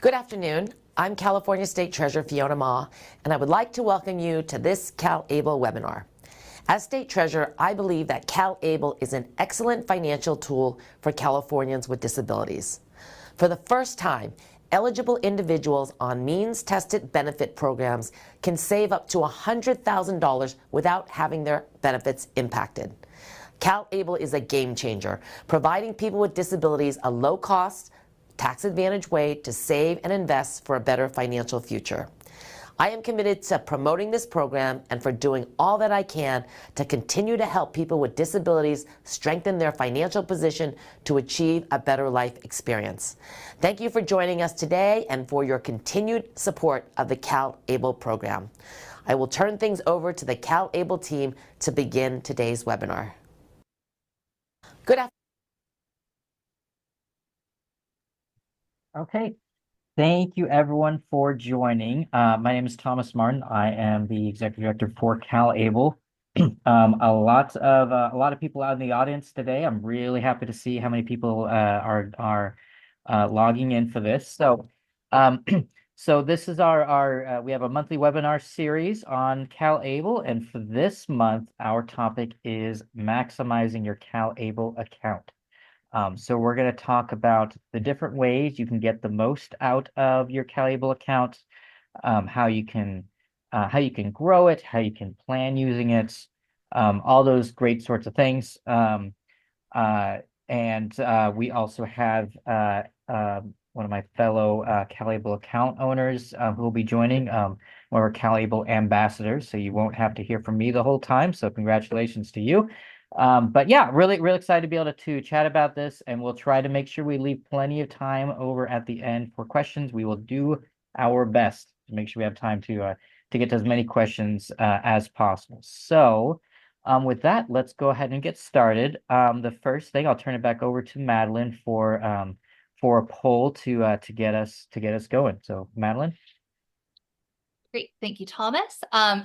Good afternoon. I'm California State Treasurer Fiona Ma, and I would like to welcome you to this CalABLE webinar. As State Treasurer, I believe that CalABLE is an excellent financial tool for Californians with disabilities. For the first time, eligible individuals on means-tested benefit programs can save up to $100,000 without having their benefits impacted. CalABLE is a game changer, providing people with disabilities a low-cost, tax-advantaged way to save and invest for a better financial future. I am committed to promoting this program and for doing all that I can to continue to help people with disabilities strengthen their financial position to achieve a better life experience. Thank you for joining us today and for your continued support of the CalABLE program. I will turn things over to the CalABLE team to begin today's webinar. Good afternoon. Okay, thank you everyone for joining. My name is Thomas Martin. I am the Executive Director for CalABLE. A lot of people out in the audience today. I'm really happy to see how many people are logging in for this. So, so this is our we have a monthly webinar series on CalABLE, and for this month, our topic is maximizing your CalABLE account. So we're going to talk about the different ways you can get the most out of your CalABLE account, how you can grow it, how you can plan using it, all those great sorts of things. And we also have one of my fellow CalABLE account owners who will be joining, one of our CalABLE ambassadors. So you won't have to hear from me the whole time. So congratulations to you. But yeah, really excited to be able to chat about this, and we'll try to make sure we leave plenty of time over at the end for questions. We will do our best to make sure we have time to get to as many questions as possible. So with that, let's go ahead and get started. The first thing, I'll turn it back over to Madeline for a poll to get us going. So Madeline. Great, thank you, Thomas.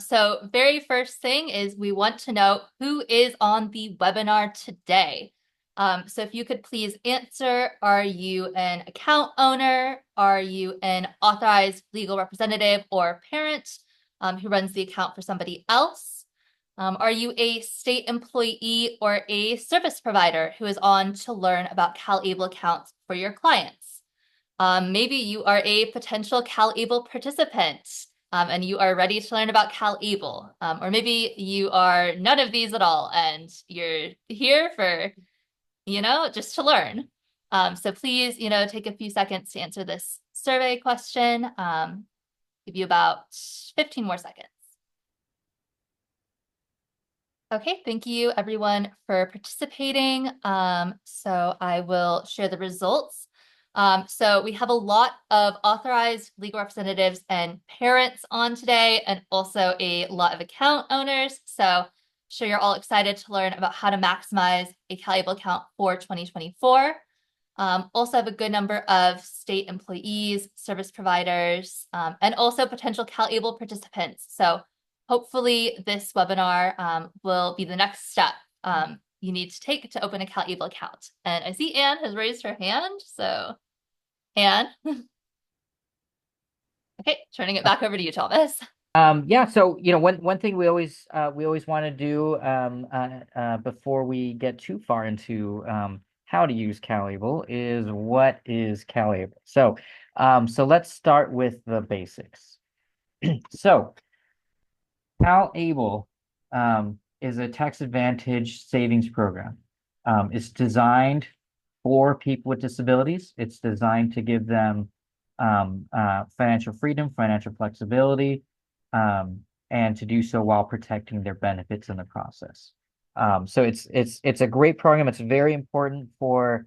So very first thing is we want to know who is on the webinar today. So if you could please answer, are you an account owner? Are you an authorized legal representative or parent who runs the account for somebody else? Are you a state employee or a service provider who is on to learn about CalABLE accounts for your clients? Maybe you are a potential CalABLE participant. And you are ready to learn about CalABLE. Or maybe you are none of these at all and you're here for, just to learn. So please, take a few seconds to answer this survey question. Give you about 15 more seconds. Okay, thank you everyone for participating. So I will share the results. So we have a lot of authorized legal representatives and parents on today, and also a lot of account owners. So I'm sure you're all excited to learn about how to maximize a CalABLE account for 2024. Also have a good number of state employees, service providers, and also potential CalABLE participants. So hopefully this webinar will be the next step you need to take to open a CalABLE account. And I see Anne has raised her hand, so Anne. Okay, turning it back over to you, Thomas. Yeah, so one thing we always want to do before we get too far into how to use CalABLE is what is CalABLE. So let's start with the basics. So CalABLE is a tax advantage savings program. It's designed for people with disabilities. It's designed to give them financial freedom, financial flexibility, and to do so while protecting their benefits in the process. So it's a great program. It's very important for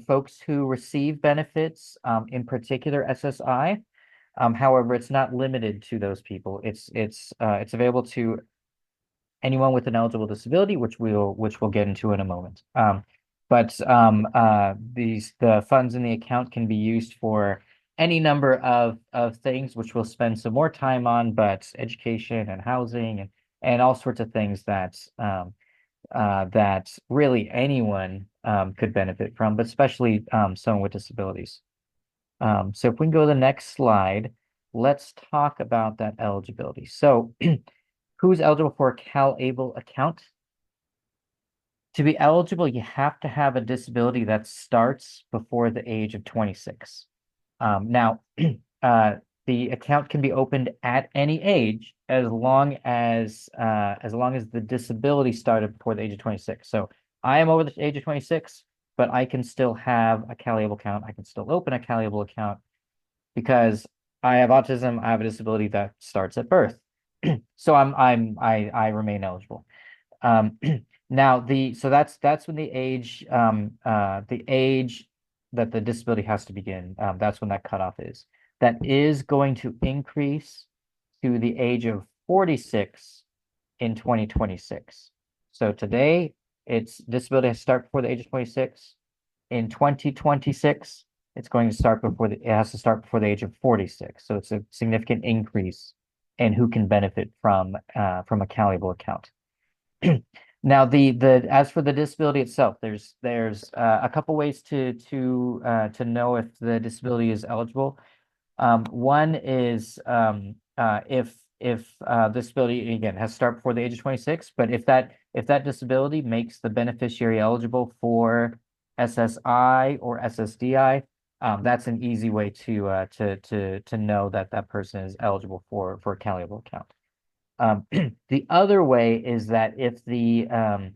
folks who receive benefits, in particular SSI. However, it's not limited to those people. It's available to anyone with an eligible disability, which we'll get into in a moment. But the funds in the account can be used for any number of things, which we'll spend some more time on, but education and housing and all sorts of things that really anyone could benefit from, but especially someone with disabilities. So if we can go to the next slide, let's talk about that eligibility. So who's eligible for a CalABLE account? To be eligible, you have to have a disability that starts before the age of 26. Now, the account can be opened at any age as long as the disability started before the age of 26. So I am over the age of 26, but I can still have a CalABLE account. I can still open a CalABLE account because I have autism. I have a disability that starts at birth. So I remain eligible. Now so that's when the age that the disability has to begin. That's when that cutoff is. That is going to increase to the age of 46 in 2026. So today it's disability has to start before the age of 26. In 2026, it's going to start it has to start before the age of 46. So it's a significant increase in who can benefit from a CalABLE account. Now, as for the disability itself, there's a couple ways to know if the disability is eligible. One is if disability again has to start before the age of 26, but if that disability makes the beneficiary eligible for SSI or SSDI, that's an easy way to know that that person is eligible for a CalABLE account. The other way is that if and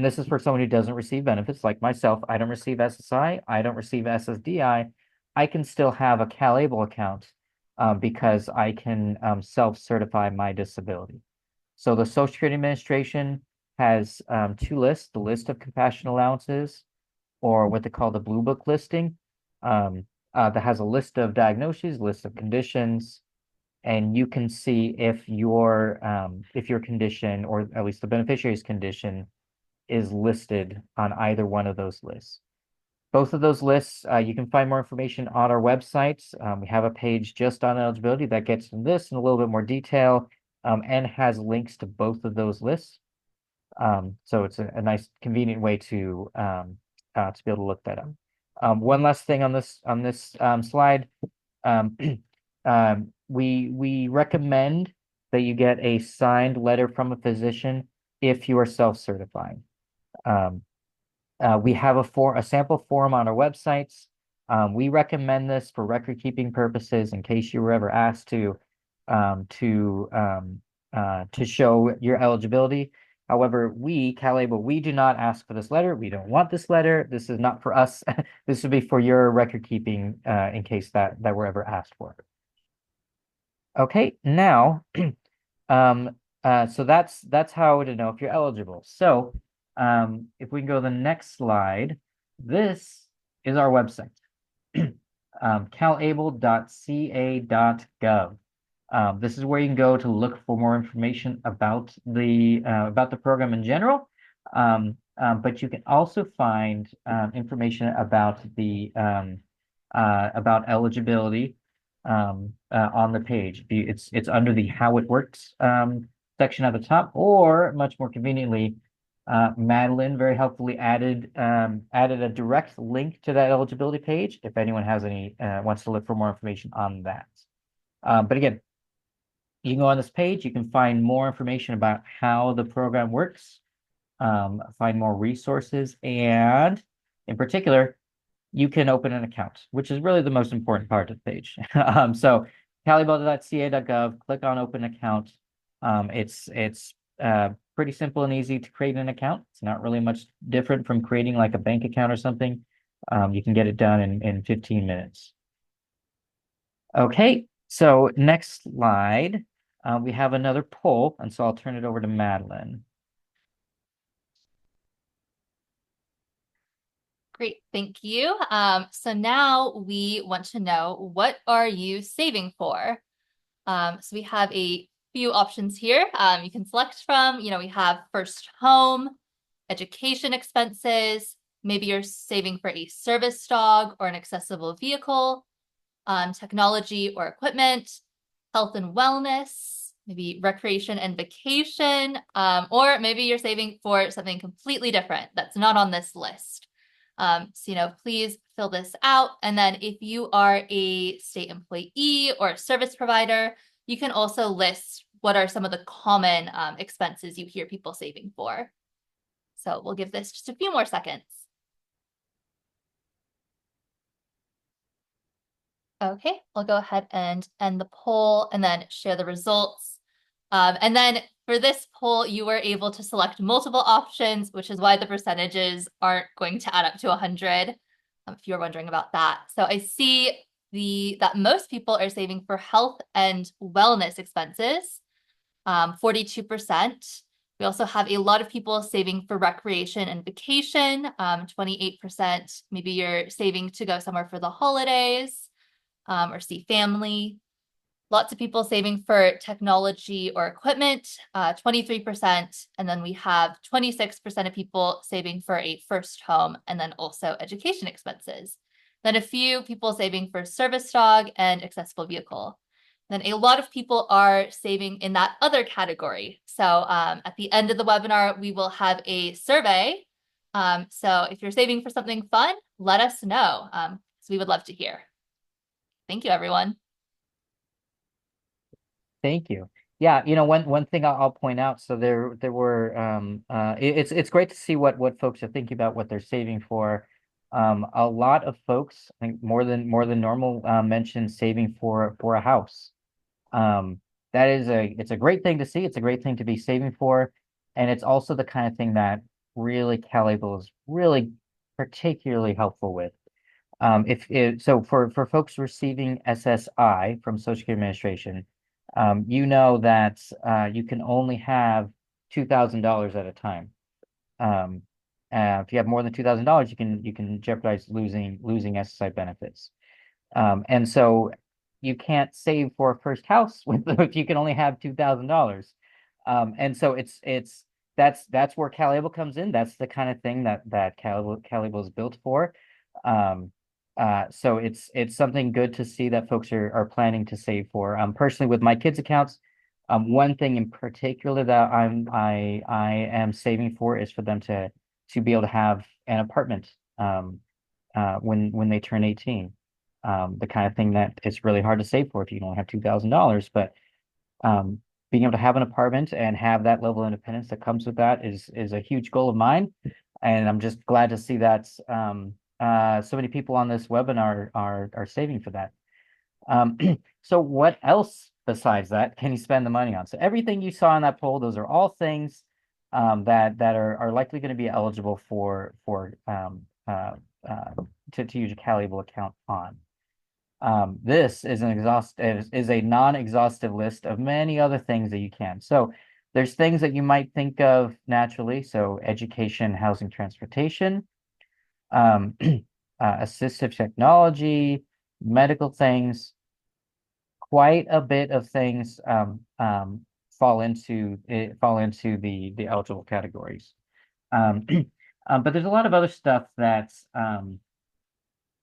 this is for someone who doesn't receive benefits, like myself, I don't receive SSI, I don't receive SSDI, I can still have a CalABLE account because I can self-certify my disability. So the Social Security Administration has two lists, the list of compassionate allowances, or what they call the Blue Book listing, that has a list of diagnoses, list of conditions, and you can see if your condition, or at least the beneficiary's condition, is listed on either one of those lists. Both of those lists, you can find more information on our websites. We have a page just on eligibility that gets into this in a little bit more detail, and has links to both of those lists. So it's a nice, convenient way to be able to look that up. One last thing on this slide. We recommend that you get a signed letter from a physician if you are self-certifying. We have a sample form on our websites. We recommend this for record-keeping purposes in case you were ever asked to show your eligibility. However, CalABLE, we do not ask for this letter. We don't want this letter. This is not for us. This would be for your record keeping in case that we're ever asked for. Okay, now, so that's how to know if you're eligible. So, if we can go to the next slide, this is our website, calable.ca.gov. This is where you can go to look for more information about the program in general. But you can also find information about about eligibility on the page. It's under the How It Works section at the top, or much more conveniently, Madeline very helpfully added a direct link to that eligibility page if anyone has wants to look for more information on that. But again, you can go on this page, you can find more information about how the program works, find more resources, and in particular, you can open an account, which is really the most important part of the page. So calable.ca.gov, click on open account. It's pretty simple and easy to create an account. It's not really much different from creating like a bank account or something. You can get it done in 15 minutes. Okay, so next slide. We have another poll, and so I'll turn it over to Madeline. Great, thank you. So now we want to know, what are you saving for? So we have a few options here you can select from. We have first home, education expenses, maybe you're saving for a service dog or an accessible vehicle, technology or equipment, health and wellness, maybe recreation and vacation, or maybe you're saving for something completely different that's not on this list. So, please fill this out. And then if you are a state employee or a service provider, you can also list what are some of the common expenses you hear people saving for. So we'll give this just a few more seconds. Okay, I'll go ahead and end the poll and then share the results. And then for this poll, you were able to select multiple options, which is why the percentages aren't going to add up to 100, if you're wondering about that. So I see that most people are saving for health and wellness expenses, 42%. We also have a lot of people saving for recreation and vacation, 28%. Maybe you're saving to go somewhere for the holidays, or see family. Lots of people saving for technology or equipment, 23%. And then we have 26% of people saving for a first home and then also education expenses. Then a few people saving for service dog and accessible vehicle. Then a lot of people are saving in that other category. So at the end of the webinar, we will have a survey. So if you're saving for something fun, let us know. So we would love to hear. Thank you, everyone. Thank you. Yeah, one thing I'll point out. So there were it's great to see what folks are thinking about, what they're saving for. A lot of folks, I think more than normal, mentioned saving for a house. That is it's a great thing to see. It's a great thing to be saving for, and it's also the kind of thing that really CalABLE is really particularly helpful with. So for folks receiving SSI from Social Security Administration, you know that you can only have $2,000 at a time. If you have more than $2,000, you can jeopardize losing SSI benefits. And so you can't save for a first house if you can only have $2,000. And so that's where CalABLE comes in. That's the kind of thing that CalABLE is built for. So it's something good to see that folks are planning to save for. Personally, with my kids' accounts, one thing in particular that I am saving for is for them to be able to have an apartment when they turn 18. The kind of thing that it's really hard to save for if you only have $2,000. But being able to have an apartment and have that level of independence that comes with that is a huge goal of mine, and I'm just glad to see that so many people on this webinar are saving for that. So what else besides that can you spend the money on? So everything you saw in that poll, those are all things that are likely going to be eligible to use a CalABLE account on. This is a non-exhaustive list of many other things that you can. So there's things that you might think of naturally. So education, housing, transportation, assistive technology, medical things. Quite a bit of things fall into the eligible categories. But there's a lot of other stuff that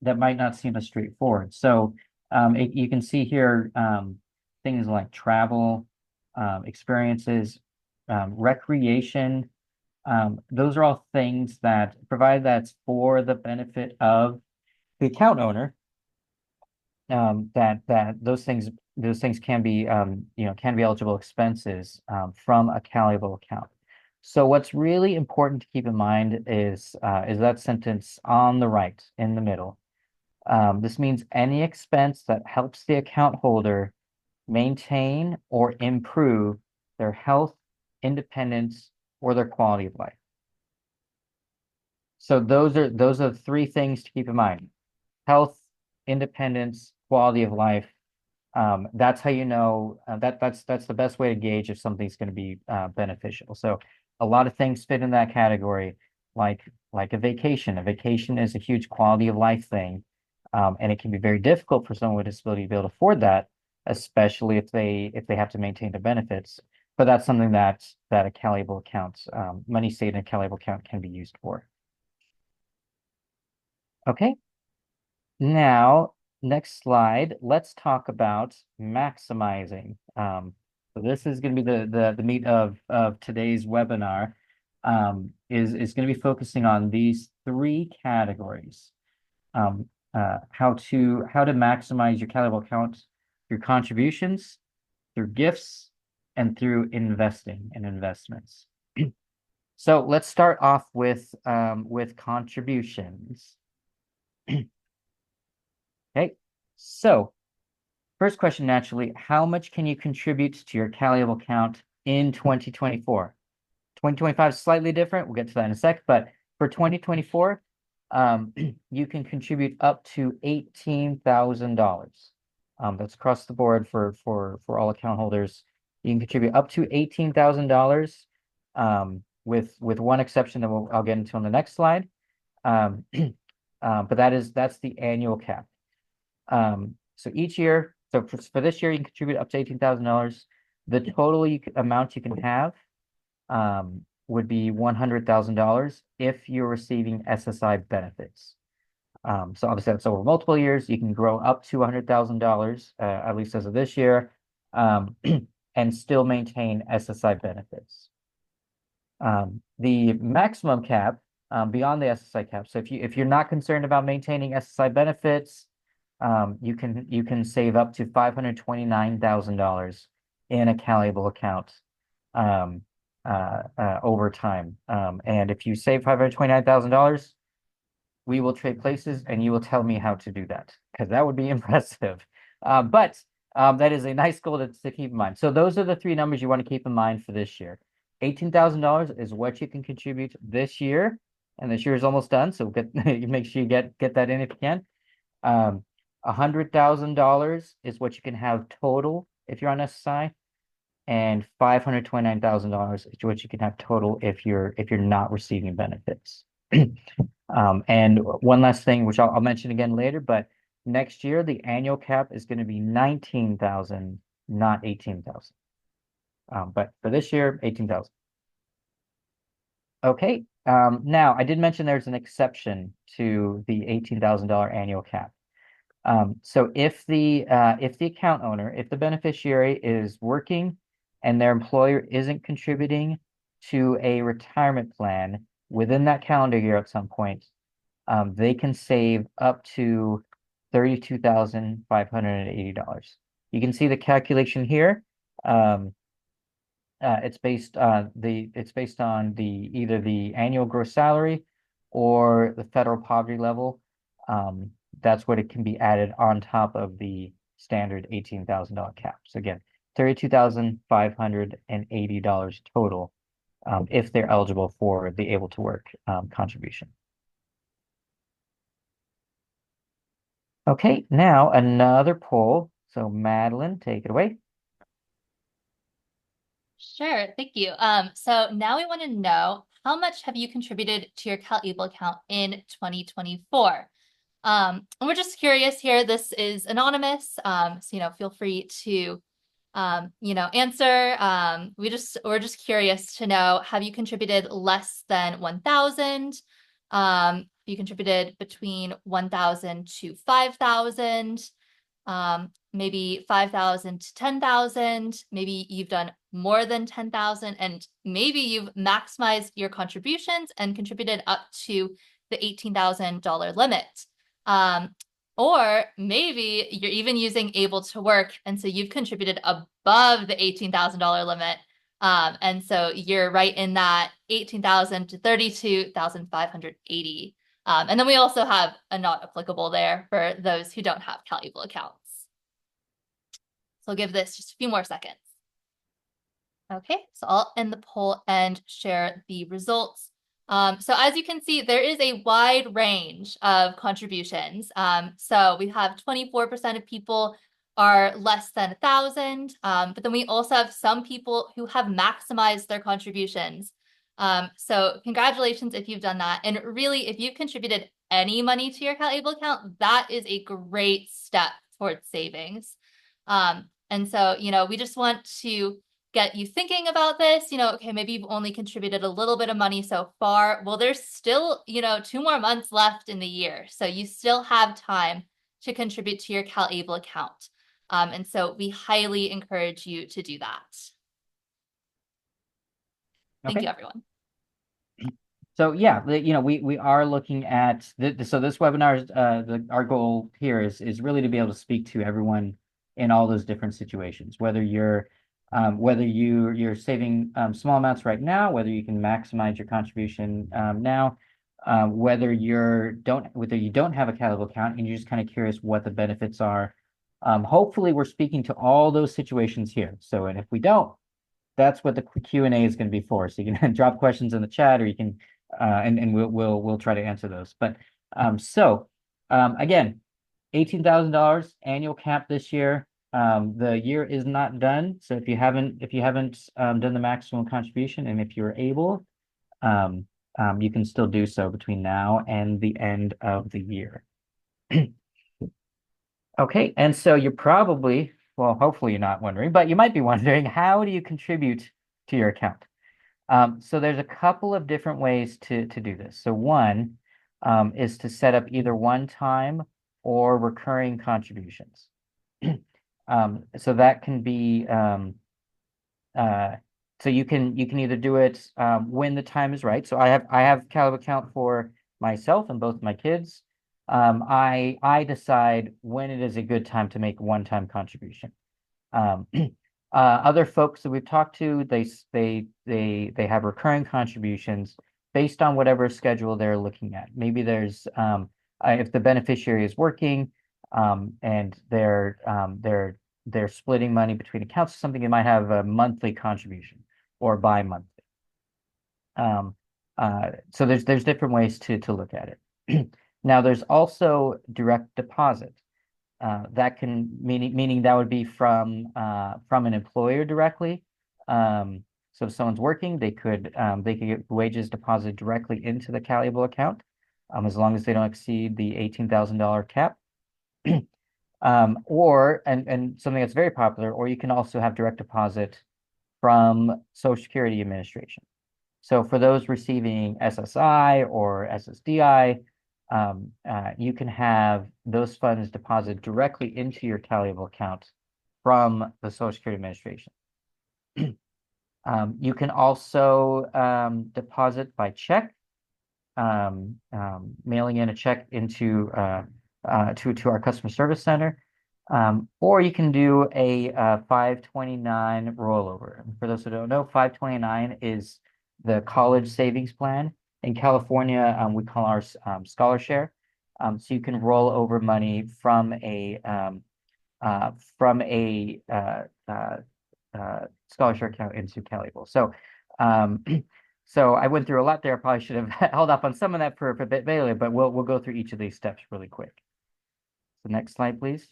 might not seem as straightforward. So you can see here things like travel, experiences, recreation. Those are all things that, provided that's for the benefit of the account owner, that those things can be can be eligible expenses from a CalABLE account. So what's really important to keep in mind is that sentence on the right in the middle. This means any expense that helps the account holder maintain or improve their health, independence, or their quality of life. So those are three things to keep in mind: health, independence, quality of life. That's how you know that's the best way to gauge if something's going to be beneficial. So a lot of things fit in that category, like a vacation. A vacation is a huge quality of life thing, and it can be very difficult for someone with a disability to be able to afford that, especially if they have to maintain their benefits. But that's something that a CalABLE account, money saved in a CalABLE account, can be used for. Okay. Now, next slide, let's talk about maximizing. So this is going to be the meat of today's webinar, is going to be focusing on these three categories. how to maximize your CalABLE account through contributions, through gifts, and through investing and investments. So let's start off with contributions. Okay, so first question, naturally, how much can you contribute to your CalABLE account in 2024? 2025 is slightly different. We'll get to that in a sec, but for 2024, you can contribute up to $18,000. That's across the board for all account holders. You can contribute up to $18,000, with one exception that I'll get into on the next slide. But that's the annual cap. So each year, so for this year, you can contribute up to $18,000. The total amount you can have would be $100,000 if you're receiving SSI benefits. So obviously that's over multiple years. You can grow up to $100,000, at least as of this year, and still maintain SSI benefits. The maximum cap, beyond the SSI cap. So if you're not concerned about maintaining SSI benefits, you can save up to $529,000 in a CalABLE account over time. And if you save $529,000, we will trade places and you will tell me how to do that, because that would be impressive. But that is a nice goal to keep in mind. So those are the three numbers you want to keep in mind for this year. $18,000 is what you can contribute this year, and this year is almost done. So make sure you get that in if you can. $100,000 is what you can have total if you're on SSI, and $529,000 is what you can have total if you're not receiving benefits. And one last thing, which I'll mention again later, but next year the annual cap is going to be 19,000, not 18,000. But for this year, 18,000. Okay. Now I did mention there's an exception to the $18,000 annual cap. So if the account owner, if the beneficiary is working and their employer isn't contributing to a retirement plan within that calendar year at some point, they can save up to $32,580. You can see the calculation here. It's based on either the annual gross salary or the federal poverty level. That's what it can be added on top of the standard $18,000 cap. So again, $32,580 total, if they're eligible for the able to work contribution. Okay, now another poll. So Madeline, take it away. Sure, thank you. So now we want to know, how much have you contributed to your CalABLE account in 2024? And we're just curious here. This is anonymous, so feel free to answer. We're just curious to know, have you contributed less than 1,000? You contributed between 1,000 to 5,000, maybe 5,000 to 10,000. Maybe you've done more than 10,000, and maybe you've maximized your contributions and contributed up to the $18,000 limit. Or maybe you're even using Able to Work, and so you've contributed above the $18,000 limit. And so you're right in that 18,000 to 32,580. And then we also have a not applicable there for those who don't have CalABLE accounts. So I'll give this just a few more seconds. Okay, so I'll end the poll and share the results. So as you can see, there is a wide range of contributions. So we have 24% of people are less than 1,000, but then we also have some people who have maximized their contributions. So congratulations if you've done that. And really, if you've contributed any money to your CalABLE account, that is a great step towards savings. And so, we just want to get you thinking about this. Okay, maybe you've only contributed a little bit of money so far. Well, there's still, 2 more months left in the year. So you still have time to contribute to your CalABLE account. And so we highly encourage you to do that. Thank you, everyone. So yeah, we are looking at so this webinar is our goal here is really to be able to speak to everyone in all those different situations, whether you're saving small amounts right now, whether you can maximize your contribution now, whether you don't have a CalABLE account and you're just kind of curious what the benefits are. Hopefully we're speaking to all those situations here. So, and if we don't, that's what the Q&A is going to be for. So you can drop questions in the chat, or you can and we'll try to answer those. But again, $18,000 annual cap this year. The year is not done. So if you haven't done the maximum contribution, and if you're able, you can still do so between now and the end of the year. Okay, and so you're probably, well, hopefully you're not wondering, but you might be wondering, how do you contribute to your account? So there's a couple of different ways to do this. So one is to set up either one-time or recurring contributions. So that can be so you can either do it when the time is right. So I have CalABLE account for myself and both my kids. I decide when it is a good time to make one-time contribution. Other folks that we've talked to, they have recurring contributions based on whatever schedule they're looking at. Maybe there's if the beneficiary is working and they're splitting money between accounts or something, they might have a monthly contribution or bi-monthly. So there's different ways to look at it. Now there's also direct deposit. That can meaning that would be from an employer directly. So if someone's working, they could get wages deposited directly into the CalABLE account, as long as they don't exceed the $18,000 cap. Or something that's very popular, or you can also have direct deposit from Social Security Administration. So for those receiving SSI or SSDI, you can have those funds deposited directly into your CalABLE account from the Social Security Administration. You can also deposit by check, mailing in a check into to our customer service center, or you can do a 529 rollover. And for those who don't know, 529 is the college savings plan. In California, we call ours Scholar Share. So you can roll over money from a Scholar Share account into CalABLE. So so I went through a lot there. I probably should have held up on some of that for a bit later, but we'll go through each of these steps really quick. So next slide, please.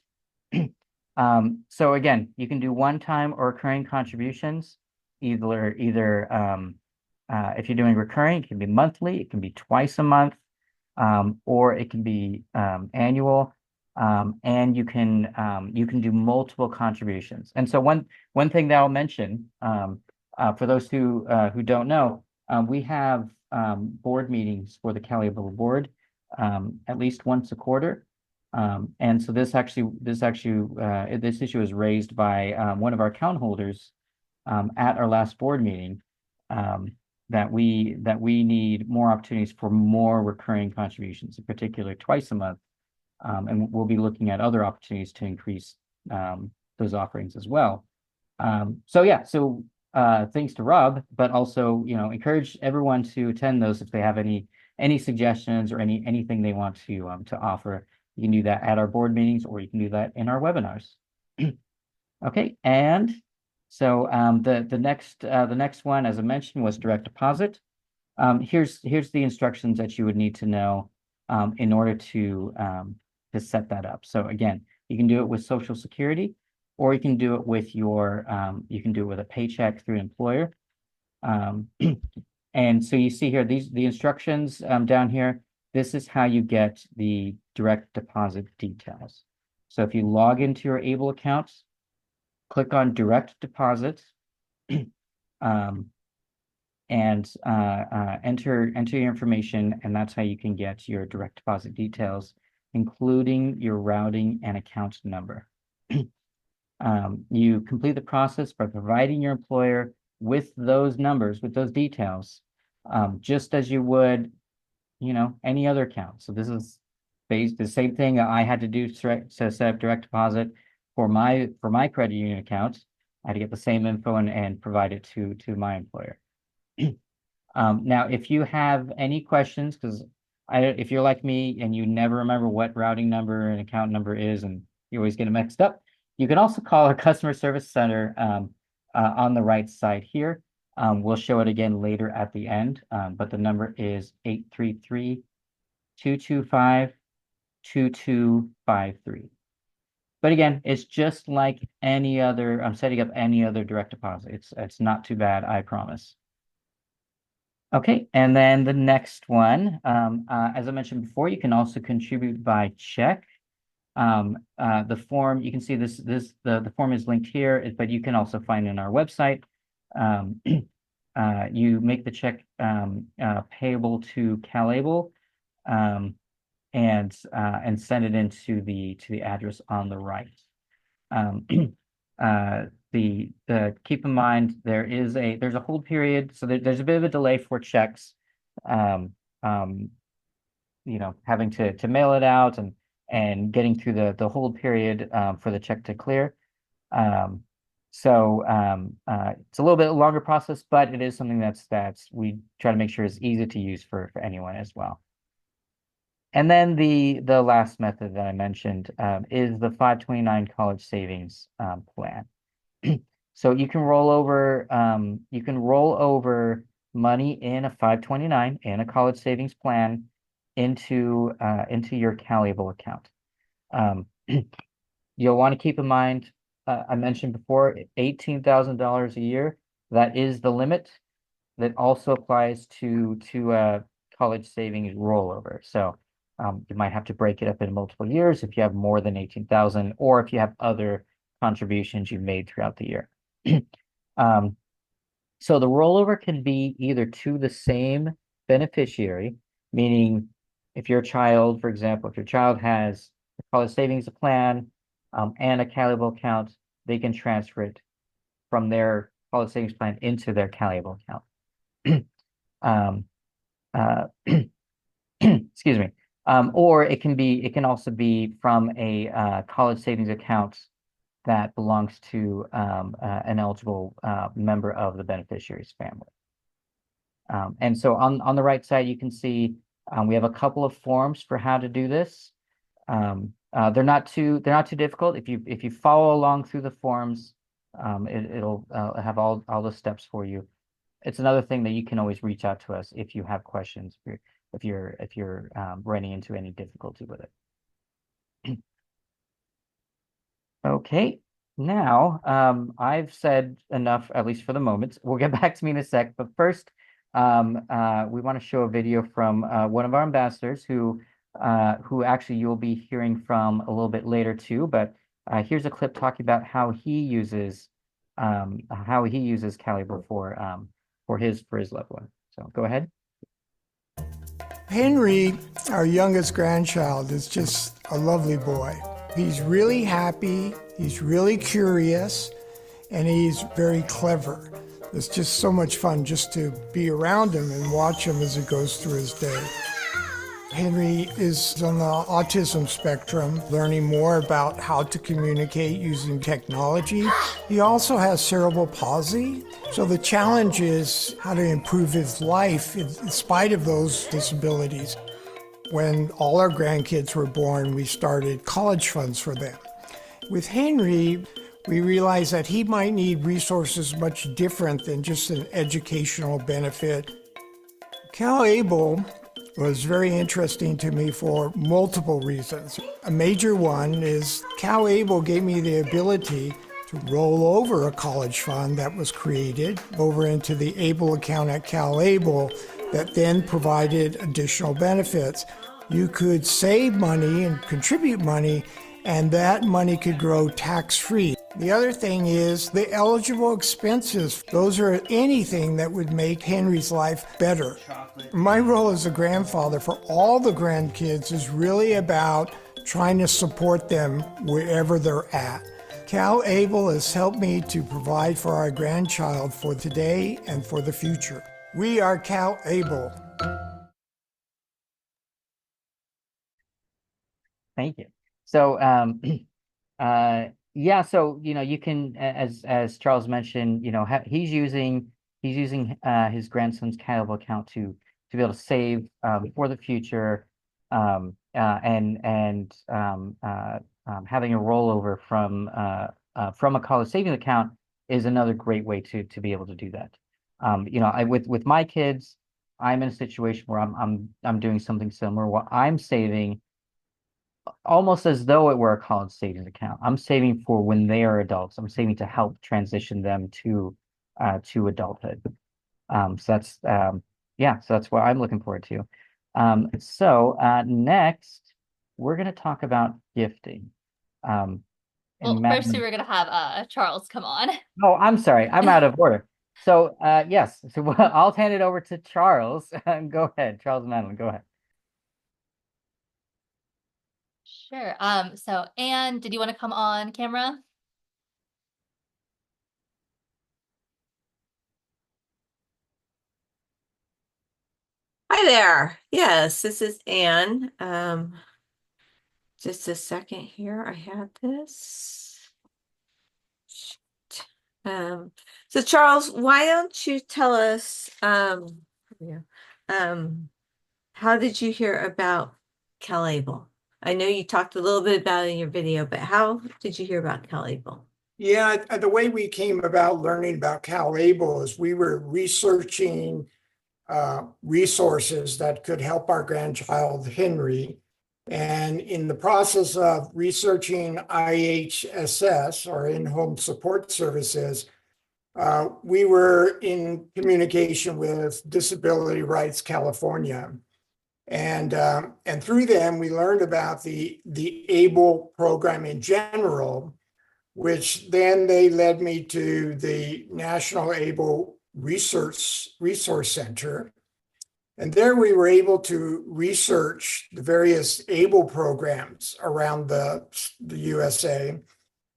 So again, you can do one-time or recurring contributions. Either if you're doing recurring, it can be monthly, it can be twice a month, or it can be annual. And you can do multiple contributions. And so one thing that I'll mention for those who don't know, we have board meetings for the CalABLE board at least once a quarter. And so this issue is raised by one of our account holders at our last board meeting, that we need more opportunities for more recurring contributions, in particular twice a month. And we'll be looking at other opportunities to increase those offerings as well. So yeah, thanks to Rob, but also encourage everyone to attend those if they have any suggestions or anything they want to offer. You can do that at our board meetings, or you can do that in our webinars. Okay, and so the next one, as I mentioned, was direct deposit. Here's the instructions that you would need to know in order to set that up. So again, you can do it with Social Security, or you can do it with a paycheck through an employer. And so you see here the instructions down here. This is how you get the direct deposit details. So if you log into your ABLE account, click on direct deposit, and enter your information, and that's how you can get your direct deposit details, including your routing and account number. You complete the process by providing your employer with those numbers, with those details, just as you would, any other account. So this is the same thing I had to do to set up direct deposit for my credit union account. I had to get the same info and provide it to my employer. Now, if you have any questions, because if you're like me and you never remember what routing number and account number is, and you always get it mixed up, you can also call our customer service center on the right side here. We'll show it again later at the end, but the number is 833-225-2253. But again, it's just like any other, I'm setting up any other direct deposit. It's not too bad, I promise. Okay, and then the next one, as I mentioned before, you can also contribute by check. The form, you can see the form is linked here, but you can also find it on our website. You make the check payable to CalABLE, and send it into the address on the right. Keep in mind there's a hold period, so there's a bit of a delay for checks, having to mail it out and getting through the hold period for the check to clear. It's a little bit longer process, but it is something that's we try to make sure is easy to use for anyone as well. And then the last method that I mentioned is the 529 college savings plan. So you can roll over money in a 529 in a college savings plan into your CalABLE account. You'll want to keep in mind, I mentioned before, $18,000 a year. That is the limit. That also applies to college savings rollover. So you might have to break it up in multiple years if you have more than 18,000, or if you have other contributions you've made throughout the year. So the rollover can be either to the same beneficiary, meaning if your child, for example, if your child has a college savings plan and a CalABLE account, they can transfer it from their college savings plan into their CalABLE account. Excuse me. Or it can also be from a college savings account that belongs to an eligible member of the beneficiary's family. And so on the right side, you can see we have a couple of forms for how to do this. They're not too difficult. If you follow along through the forms, it'll have all the steps for you. It's another thing that you can always reach out to us if you have questions, if you're running into any difficulty with it. Okay, now I've said enough, at least for the moment. We'll get back to me in a sec, but first we want to show a video from one of our ambassadors who actually you'll be hearing from a little bit later too. But here's a clip talking about how he uses CalABLE for his loved one. So go ahead. Henry, our youngest grandchild, is just a lovely boy. He's really happy, he's really curious, and he's very clever. It's just so much fun just to be around him and watch him as he goes through his day. Henry is on the autism spectrum, learning more about how to communicate using technology. He also has cerebral palsy, so the challenge is how to improve his life in spite of those disabilities. When all our grandkids were born, we started college funds for them. With Henry, we realized that he might need resources much different than just an educational benefit. CalABLE was very interesting to me for multiple reasons. A major one is CalABLE gave me the ability to roll over a college fund that was created over into the ABLE account at CalABLE that then provided additional benefits. You could save money and contribute money, and that money could grow tax-free. The other thing is the eligible expenses. Those are anything that would make Henry's life better. My role as a grandfather for all the grandkids is really about trying to support them wherever they're at. CalABLE has helped me to provide for our grandchild for today and for the future. We are CalABLE. Thank you. So, yeah, so, you can, as Charles mentioned, he's using his grandson's CalABLE account to be able to save for the future, having a rollover from a college savings account is another great way to be able to do that. With my kids, I'm in a situation where I'm doing something similar. What I'm saving almost as though it were a college savings account. I'm saving for when they are adults. I'm saving to help transition them to adulthood. So that's yeah, so that's what I'm looking forward to. Next, we're going to talk about gifting. And Well, first we Madeline, were gonna have Charles come on. oh, I'm sorry, I'm out of order. So yes, so I'll hand it over to Charles. Go ahead, Charles and Madeline, go ahead. Sure. So Anne, did you want to come on camera? Hi there. Yes, this is Anne. Just a second here. I have this. So Charles, why don't you tell us, yeah, how did you hear about CalABLE? I know you talked a little bit about it in your video, but how did you hear about CalABLE? Yeah, the way we came about learning about CalABLE is we were researching resources that could help our grandchild Henry. And in the process of researching IHSS, or in-home support services, we were in communication with Disability Rights California. And through them, we learned about the ABLE program in general, which then they led me to the National ABLE Resource Center. And there we were able to research the various ABLE programs around the USA.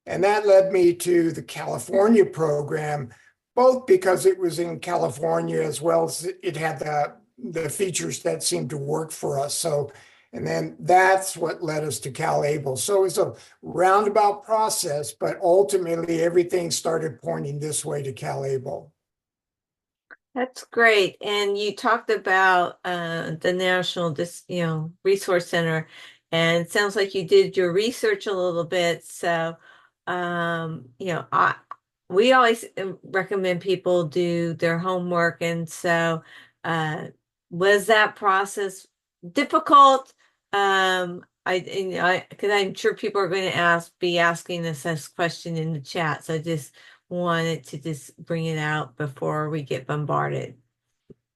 And that led me to the California program, both because it was in California as well as it had the features that seemed to work for us. So, and then that's what led us to CalABLE. So it's a roundabout process, but ultimately everything started pointing this way to CalABLE. That's great. And you talked about the National Resource Center, and it sounds like you did your research a little bit. So, we always recommend people do their homework. And so, was that process difficult? Because I'm sure people are going to be asking this question in the chat. So I just wanted to just bring it out before we get bombarded.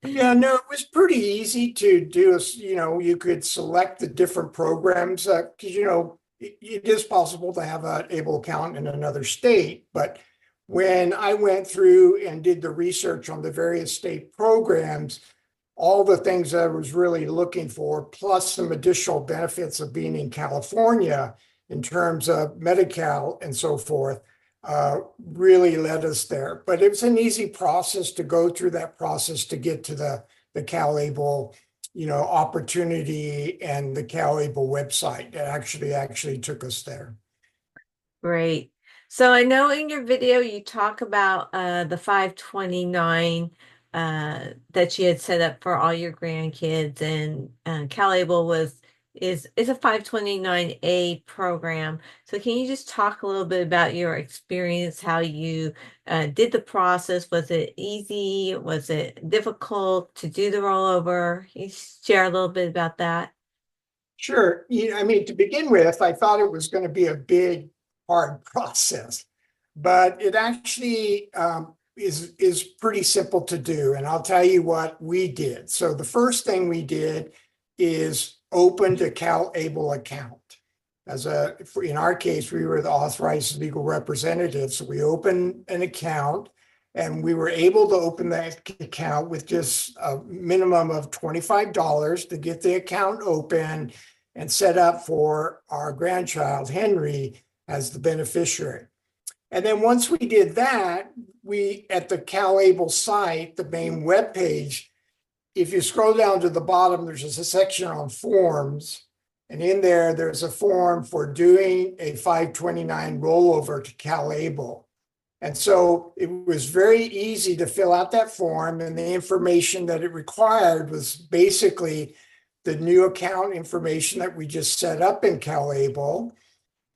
Yeah, no, it was pretty easy to do. You could select the different programs because, it is possible to have an ABLE account in another state. But when I went through and did the research on the various state programs, all the things that I was really looking for, plus some additional benefits of being in California in terms of Medi-Cal and so forth, really led us there. But it was an easy process to go through that process to get to the CalABLE, opportunity and the CalABLE website. It actually took us there. Great. So I know in your video you talk about the 529 that you had set up for all your grandkids, and CalABLE is a 529A program. So can you just talk a little bit about your experience, how you did the process? Was it easy? Was it difficult to do the rollover? Can you share a little bit about that? Sure. To begin with, I thought it was going to be a big, hard process, but it actually is pretty simple to do. And I'll tell you what we did. So the first thing we did is opened a CalABLE account. In our case, we were the authorized legal representative. So we opened an account, and we were able to open that account with just a minimum of $25 to get the account open and set up for our grandchild, Henry, as the beneficiary. And then once we did that, we, at the CalABLE site, the main webpage, if you scroll down to the bottom, there's just a section on forms. And in there, there's a form for doing a 529 rollover to CalABLE. And so it was very easy to fill out that form, and the information that it required was basically the new account information that we just set up in CalABLE,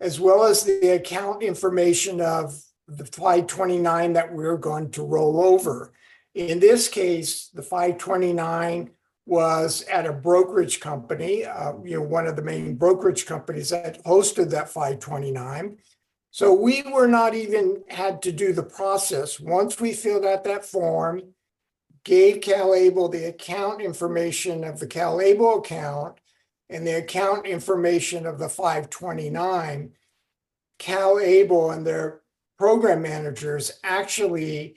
as well as the account information of the 529 that we're going to roll over. In this case, the 529 was at a brokerage company, one of the main brokerage companies that hosted that 529. So we were not even had to do the process. Once we filled out that form, gave CalABLE the account information of the CalABLE account and the account information of the 529, CalABLE and their program managers actually,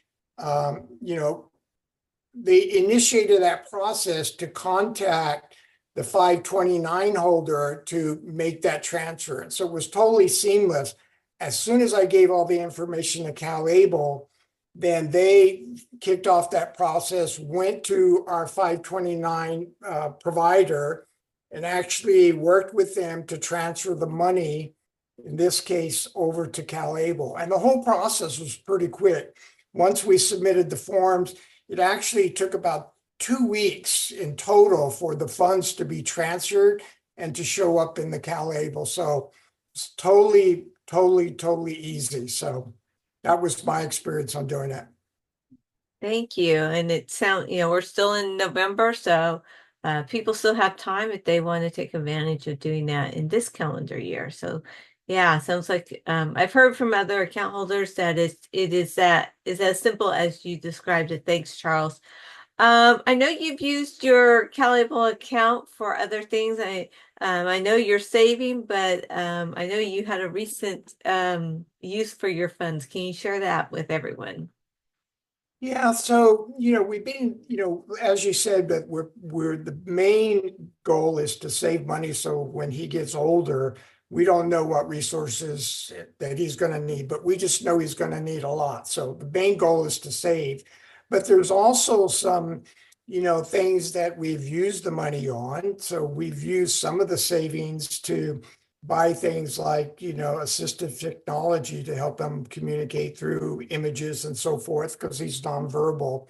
they initiated that process to contact the 529 holder to make that transfer. And so it was totally seamless. As soon as I gave all the information to CalABLE, then they kicked off that process, went to our 529 provider, and actually worked with them to transfer the money, in this case, over to CalABLE. And the whole process was pretty quick. Once we submitted the forms, it actually took about 2 weeks in total for the funds to be transferred and to show up in the CalABLE. So it's totally easy. So that was my experience on doing it. Thank you. And it sounds, we're still in November, so people still have time if they want to take advantage of doing that in this calendar year. So yeah, sounds like I've heard from other account holders that it is as simple as you described it. Thanks, Charles. I know you've used your CalABLE account for other things. I know you're saving, but I know you had a recent use for your funds. Can you share that with everyone? Yeah, so we've been, as you said, that we're the main goal is to save money. So when he gets older, we don't know what resources that he's going to need, but we just know he's going to need a lot. So the main goal is to save. But there's also some, things that we've used the money on. So we've used some of the savings to buy things like, assistive technology to help him communicate through images and so forth, because he's nonverbal.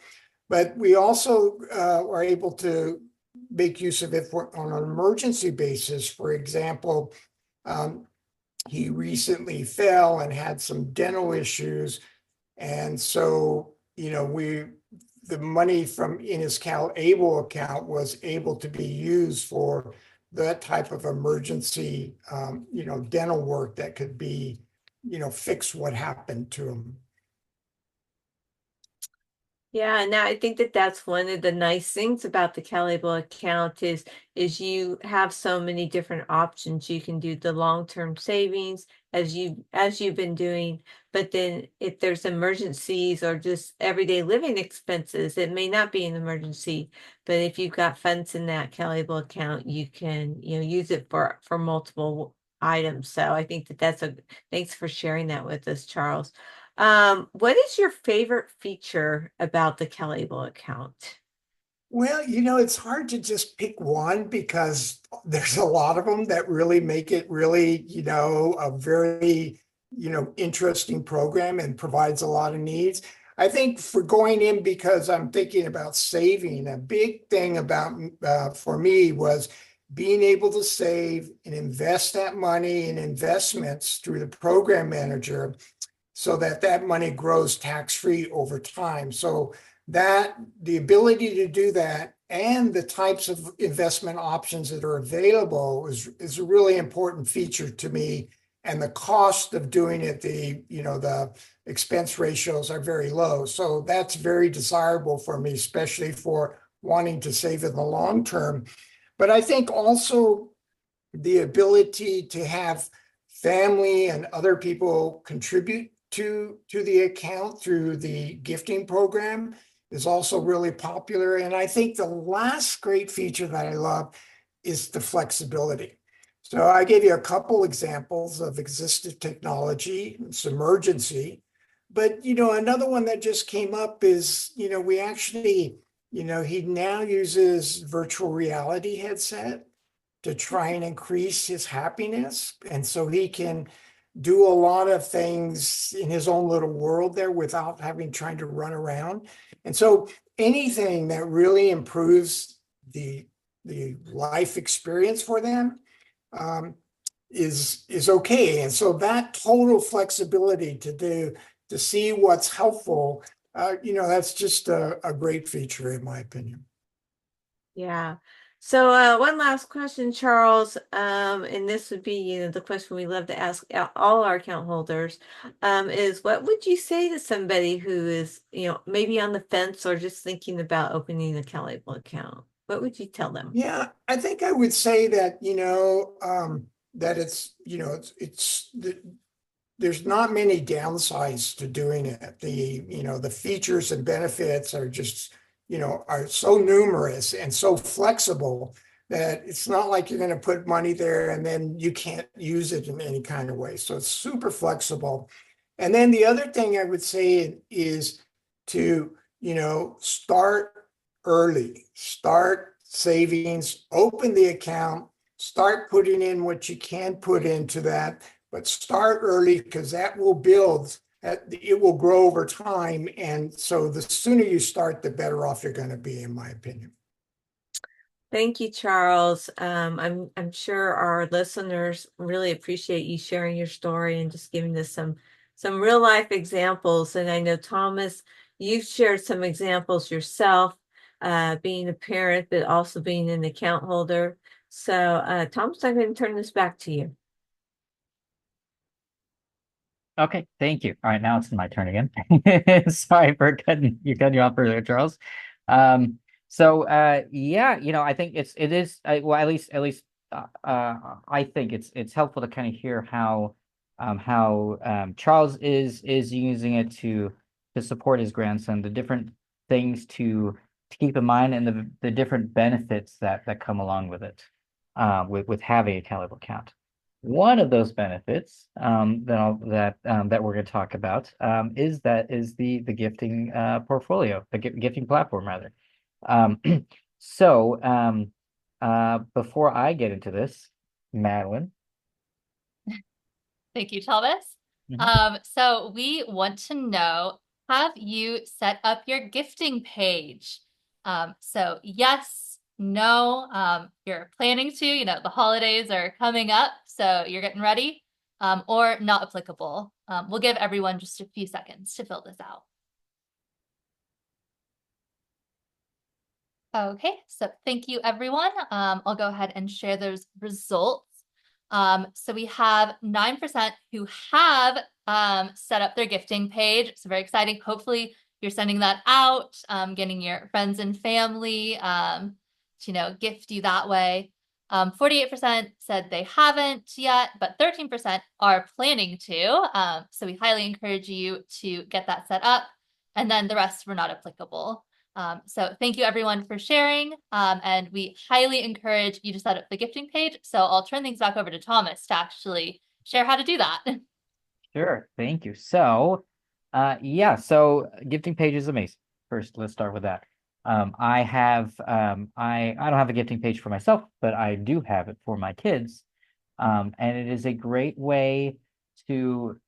But we also are able to make use of it on an emergency basis. For example, he recently fell and had some dental issues. And so, the money from in his CalABLE account was able to be used for that type of emergency, dental work that could be, fix what happened to him. Yeah, and I think that that's one of the nice things about the CalABLE account is you have so many different options. You can do the long-term savings as you've been doing, but then if there's emergencies or just everyday living expenses, it may not be an emergency, but if you've got funds in that CalABLE account, you can use it for multiple items. So I think that's thanks for sharing that with us, Charles. What is your favorite feature about the CalABLE account? Well, it's hard to just pick one because there's a lot of them that really make it really, a very, interesting program and provides a lot of needs. I think for going in, because I'm thinking about saving, a big thing about for me was being able to save and invest that money in investments through the program manager, so that money grows tax-free over time. So that the ability to do that and the types of investment options that are available is a really important feature to me. And the cost of doing it, the expense ratios are very low. So that's very desirable for me, especially for wanting to save in the long term. But I think also the ability to have family and other people contribute to the account through the gifting program is also really popular. And I think the last great feature that I love is the flexibility. So I gave you a couple examples of existing technology, it's emergency. But, another one that just came up is, we actually, he now uses virtual reality headset to try and increase his happiness. And so he can do a lot of things in his own little world there without having trying to run around. And so anything that really improves the life experience for them is okay. And so that total flexibility to see what's helpful, that's just a great feature in my opinion. Yeah. So one last question, Charles, and this would be, the question we love to ask all our account holders, is what would you say to somebody who is, maybe on the fence or just thinking about opening a CalABLE account? What would you tell them? Yeah, I think I would say that, that there's not many downsides to doing it. The features and benefits are just, are so numerous and so flexible that it's not like you're going to put money there and then you can't use it in any kind of way. So it's super flexible. And then the other thing I would say is to, start early, start savings, open the account, start putting in what you can put into that, but start early because that will build, it will grow over time. And so the sooner you start, the better off you're going to be, in my opinion. Thank you, Charles. I'm sure our listeners really appreciate you sharing your story and just giving us some real life examples. And I know, Thomas, you've shared some examples yourself, being a parent, but also being an account holder. So, Thomas, I'm going to turn this back to you. Okay, thank you. All right, now it's my turn again. Sorry for cutting you off earlier, Charles. Yeah, I think it is well, at least I think it's helpful to kind of hear how Charles is using it to support his grandson, the different things to keep in mind, and the different benefits that come along with it, with having a CalABLE account. One of those benefits that we're going to talk about is the gifting portfolio, the gifting platform rather. Before I get into this, Madeline. Thank you, Thomas. So we want to know, have you set up your gifting page? So yes, no, you're planning to, the holidays are coming up, so you're getting ready, or not applicable. We'll give everyone just a few seconds to fill this out. Okay, so thank you, everyone. I'll go ahead and share those results. So we have 9% who have set up their gifting page. So very exciting. Hopefully you're sending that out, getting your friends and family to, gift you that way. 48% said they haven't yet, but 13% are planning to. So we highly encourage you to get that set up. And then the rest were not applicable. So thank you everyone for sharing, and we highly encourage you to set up the gifting page. So I'll turn things back over to Thomas to actually share how to do that. Sure, thank you. So, yeah, so gifting page is amazing. First, let's start with that. I don't have a gifting page for myself, but I do have it for my kids, and it is a great way to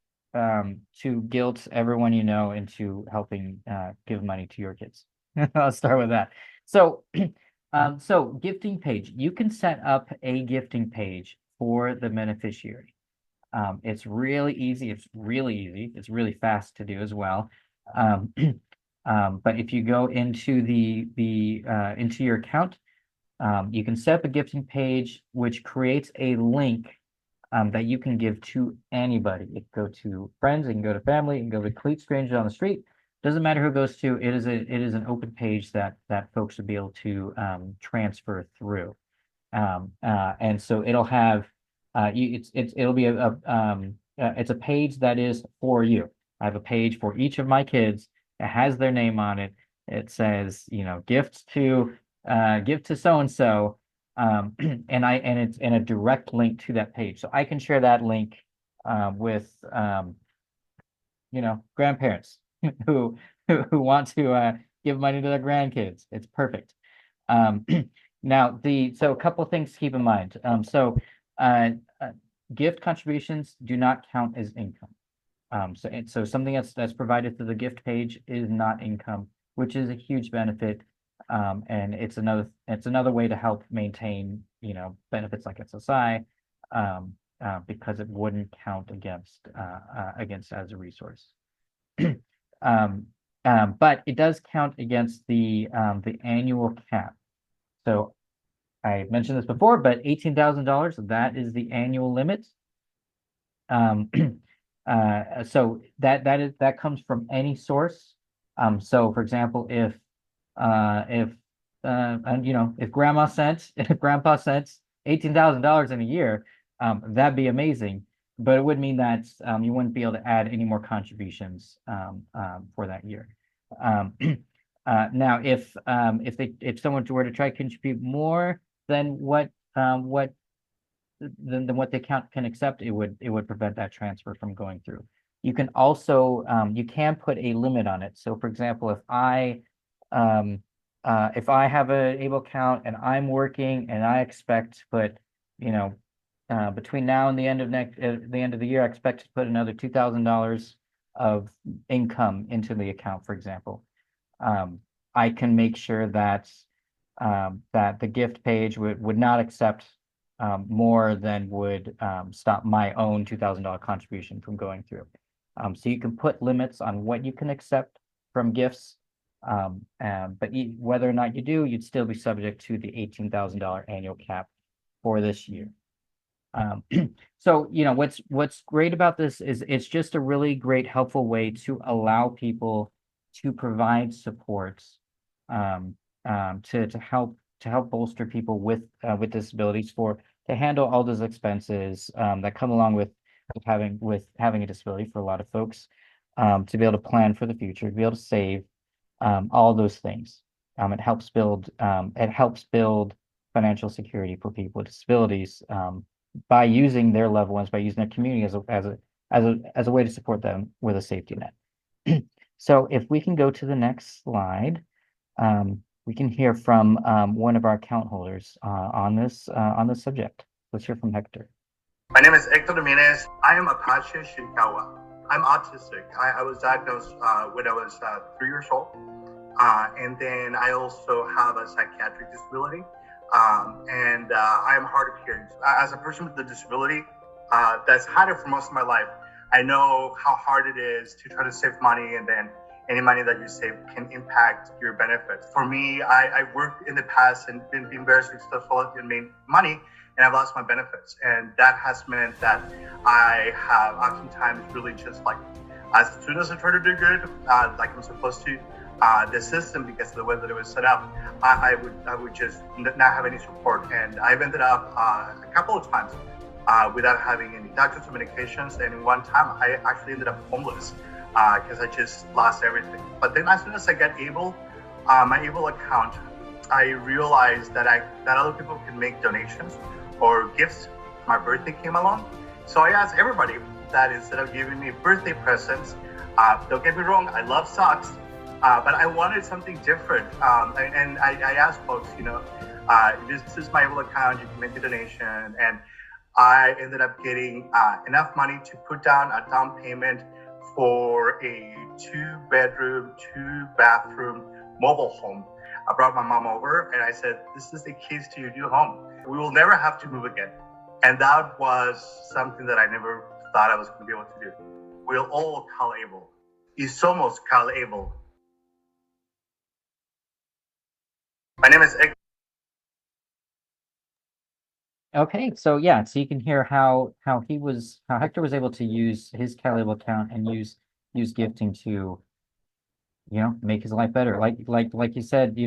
guilt everyone into helping give money to your kids. I'll start with that. So, so gifting page, you can set up a gifting page for the beneficiary. It's really easy. It's really fast to do as well. But if you go into into your account, you can set up a gifting page, which creates a link that you can give to anybody. It can go to friends, it can go to family, it can go to complete strangers on the street. Doesn't matter who it goes to. It is an open page that folks should be able to transfer through, and so it'll have it'll be it's a page that is for you. I have a page for each of my kids. It has their name on it. It says gift to so and so, And it's in a direct link to that page. So I can share that link with grandparents who want to give money to their grandkids. It's perfect. Um, now so a couple of things to keep in mind. Uh, gift contributions do not count as income. So something that's provided through the gift page is not income, which is a huge benefit. And it's another way to help maintain, benefits like SSI, because it wouldn't count against as a resource. But it does count against the annual cap. So I mentioned this before, but $18,000, that is the annual limit. So that comes from any source. So for example, if grandpa sent if grandpa sent $18,000 in a year, that'd be amazing. But it would mean that you wouldn't be able to add any more contributions for that year. Now, if someone were to try to contribute more than what the account can accept, it would prevent that transfer from going through. You can also you can put a limit on it. So, for example, if I have an ABLE account and I'm working and I expect to put, between now and the end of the year, I expect to put another $2,000 of income into the account, for example. I can make sure that the gift page would not accept more than would stop my own $2,000 contribution from going through. So you can put limits on what you can accept from gifts, but whether or not you do, you'd still be subject to the $18,000 annual cap for this year. So what's great about this is it's just a really great, helpful way to allow people to provide support to help bolster people with disabilities to handle all those expenses that come along with having a disability for a lot of folks, to be able to plan for the future, to be able to save, all those things. It helps build financial security for people with disabilities, by using their loved ones, by using their community as a way to support them with a safety net. So if we can go to the next slide, we can hear from one of our account holders on this subject. Let's hear from Hector. My name is Hector Dominguez. I am Apache Shinkawa. I'm autistic. I was diagnosed when I was 3 years old. And then I also have a psychiatric disability. And I am hard of hearing. As a person with a disability that's had it for most of my life, I know how hard it is to try to save money, and then any money that you save can impact your benefits. For me, I worked in the past and been very successful in making money, and I've lost my benefits. And that has meant that I have oftentimes really just like, as soon as I try to do good, like I'm supposed to, the system, because of the way that it was set up, I would just not have any support. And I've ended up a couple of times without having any doctor's medications. And one time I actually ended up homeless because I just lost everything. But then as soon as I got ABLE, my ABLE account, I realized that other people can make donations or gifts. My birthday came along. So I asked everybody that instead of giving me birthday presents, don't get me wrong, I love socks, but I wanted something different. And I asked folks, this is my ABLE account, you can make a donation. And I ended up getting enough money to put down a down payment for a 2-bedroom, 2-bathroom mobile home. I brought my mom over and I said, this is the keys to your new home. We will never have to move again. And that was something that I never thought I was going to be able to do. We'll all CalABLE. Y somos CalABLE. My name is Hector. Okay, so yeah, so you can hear how Hector was able to use his CalABLE account and use gifting to, make his life better. Like you said,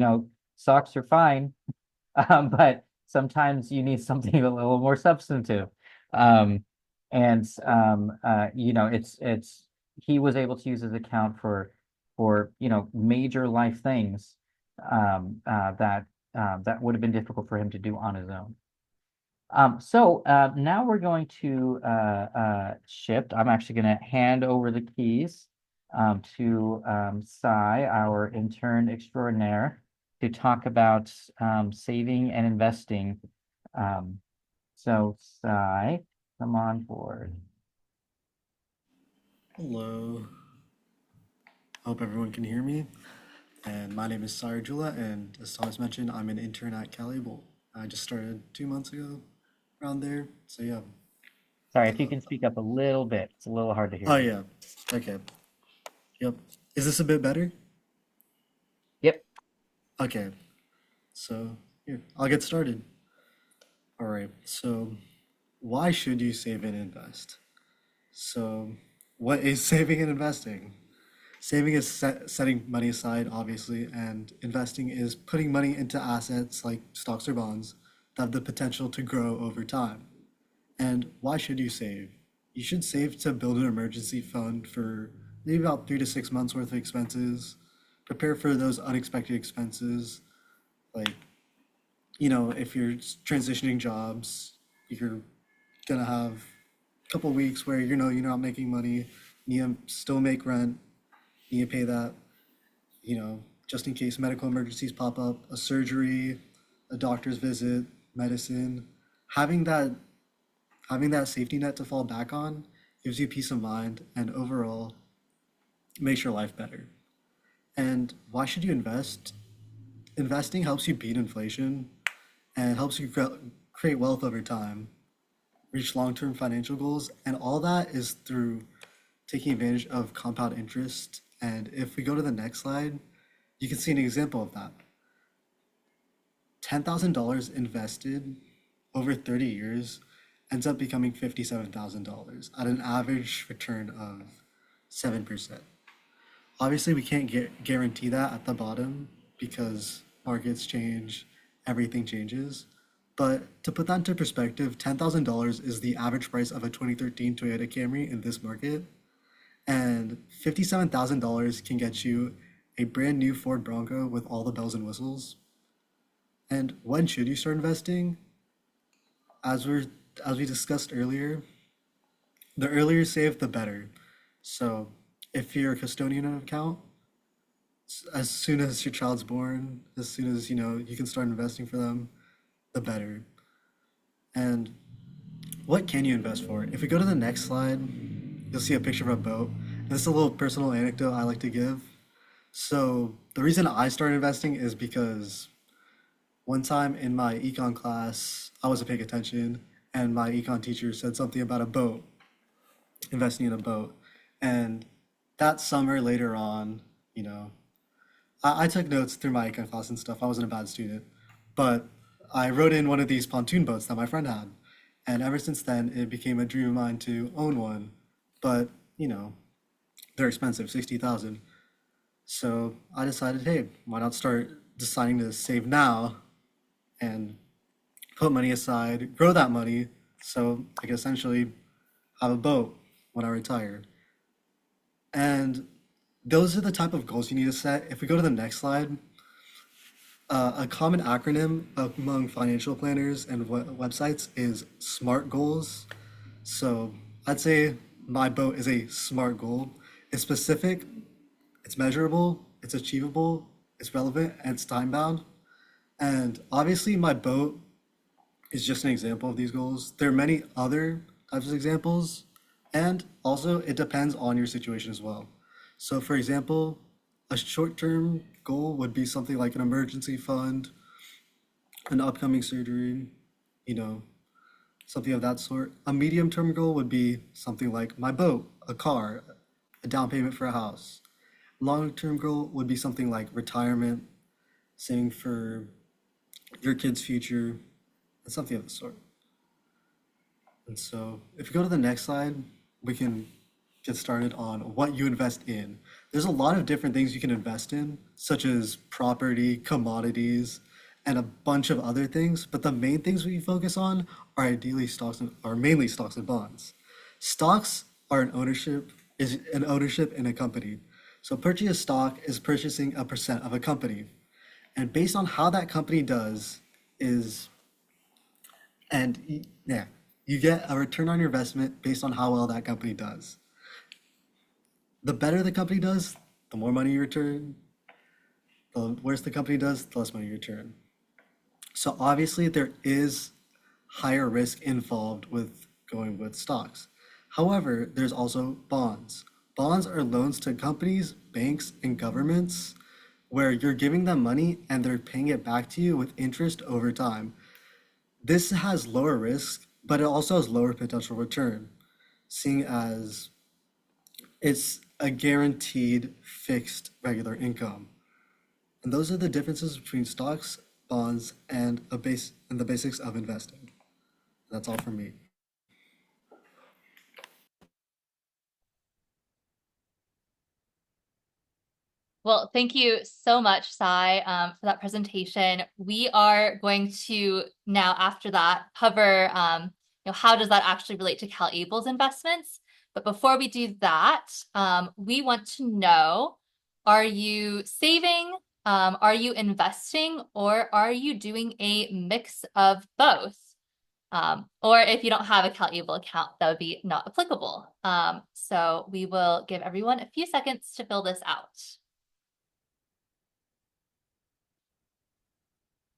socks are fine, but sometimes you need something a little more substantive. He was able to use his account for major life things that that would have been difficult for him to do on his own. Now we're going to shift. I'm actually going to hand over the keys to Sai, our intern extraordinaire, to talk about saving and investing. So Sai, come on board. Hello. Hope everyone can hear me. And my name is Sire Jula, and as Thomas mentioned, I'm an intern at CalABLE. I just started 2 months ago, around there. So yeah. Sorry, if you can speak up a little bit. It's a little hard to hear. Oh yeah. Okay. Yep. Is this a bit better? Yep. Okay. So here, I'll get started. All right. So why should you save and invest? So what is saving and investing? Saving is setting money aside, obviously, and investing is putting money into assets like stocks or bonds that have the potential to grow over time. And why should you save? You should save to build an emergency fund for maybe about 3 to 6 months worth of expenses. Prepare for those unexpected expenses, like, if you're transitioning jobs, you're gonna have a couple weeks where you're not making money, you still make rent, you pay that, just in case medical emergencies pop up, a surgery, a doctor's visit, medicine. Having that safety net to fall back on gives you peace of mind and overall makes your life better. And why should you invest? Investing helps you beat inflation and helps you create wealth over time, reach long-term financial goals, and all that is through taking advantage of compound interest. And if we go to the next slide, you can see an example of that. $10,000 invested over 30 years ends up becoming $57,000 at an average return of 7%. Obviously, we can't guarantee that at the bottom because markets change, everything changes. But to put that into perspective, $10,000 is the average price of a 2013 Toyota Camry in this market. And $57,000 can get you a brand new Ford Bronco with all the bells and whistles. And when should you start investing? As we discussed earlier, the earlier you save, the better. So if you're a custodian of an account, as soon as your child's born, as soon as you can start investing for them, the better. And what can you invest for? If we go to the next slide, you'll see a picture of a boat. And this is a little personal anecdote I like to give. So the reason I started investing is because one time in my econ class, I wasn't paying attention, and my econ teacher said something about a boat, investing in a boat. And that summer later on, I took notes through my econ class and stuff. I wasn't a bad student, but I wrote in one of these pontoon boats that my friend had. And ever since then, it became a dream of mine to own one. But, they're expensive, 60,000. So I decided, hey, why not start deciding to save now and put money aside, grow that money, so I can essentially have a boat when I retire. And those are the type of goals you need to set. If we go to the next slide, a common acronym among financial planners and websites is SMART goals. So I'd say my boat is a SMART goal. It's specific, it's measurable, it's achievable, it's relevant, and it's time bound. And obviously my boat is just an example of these goals. There are many other types of examples, and also it depends on your situation as well. So for example, a short-term goal would be something like an emergency fund, an upcoming surgery, something of that sort. A medium-term goal would be something like my boat, a car, a down payment for a house. Long-term goal would be something like retirement, saving for your kid's future, and something of the sort. And so if you go to the next slide, we can get started on what you invest in. There's a lot of different things you can invest in, such as property, commodities, and a bunch of other things. But the main things we focus on are mainly stocks and bonds. Stocks are an ownership in a company. So purchasing a stock is purchasing a percent of a company. And based on how that company does is, yeah, you get a return on your investment based on how well that company does. The better the company does, the more money you return. The worse the company does, the less money you return. So obviously there is higher risk involved with going with stocks. However, there's also bonds. Bonds are loans to companies, banks, and governments where you're giving them money and they're paying it back to you with interest over time. This has lower risk, but it also has lower potential return, seeing as it's a guaranteed fixed regular income. And those are the differences between stocks, bonds, and the basics of investing. That's all from me. Well, thank you so much, Sai, for that presentation. We are going to now, after that, cover how does that actually relate to CalABLE's investments. But before we do that, we want to know, are you saving, are you investing, or are you doing a mix of both? Or if you don't have a CalABLE account, that would be not applicable. So we will give everyone a few seconds to fill this out.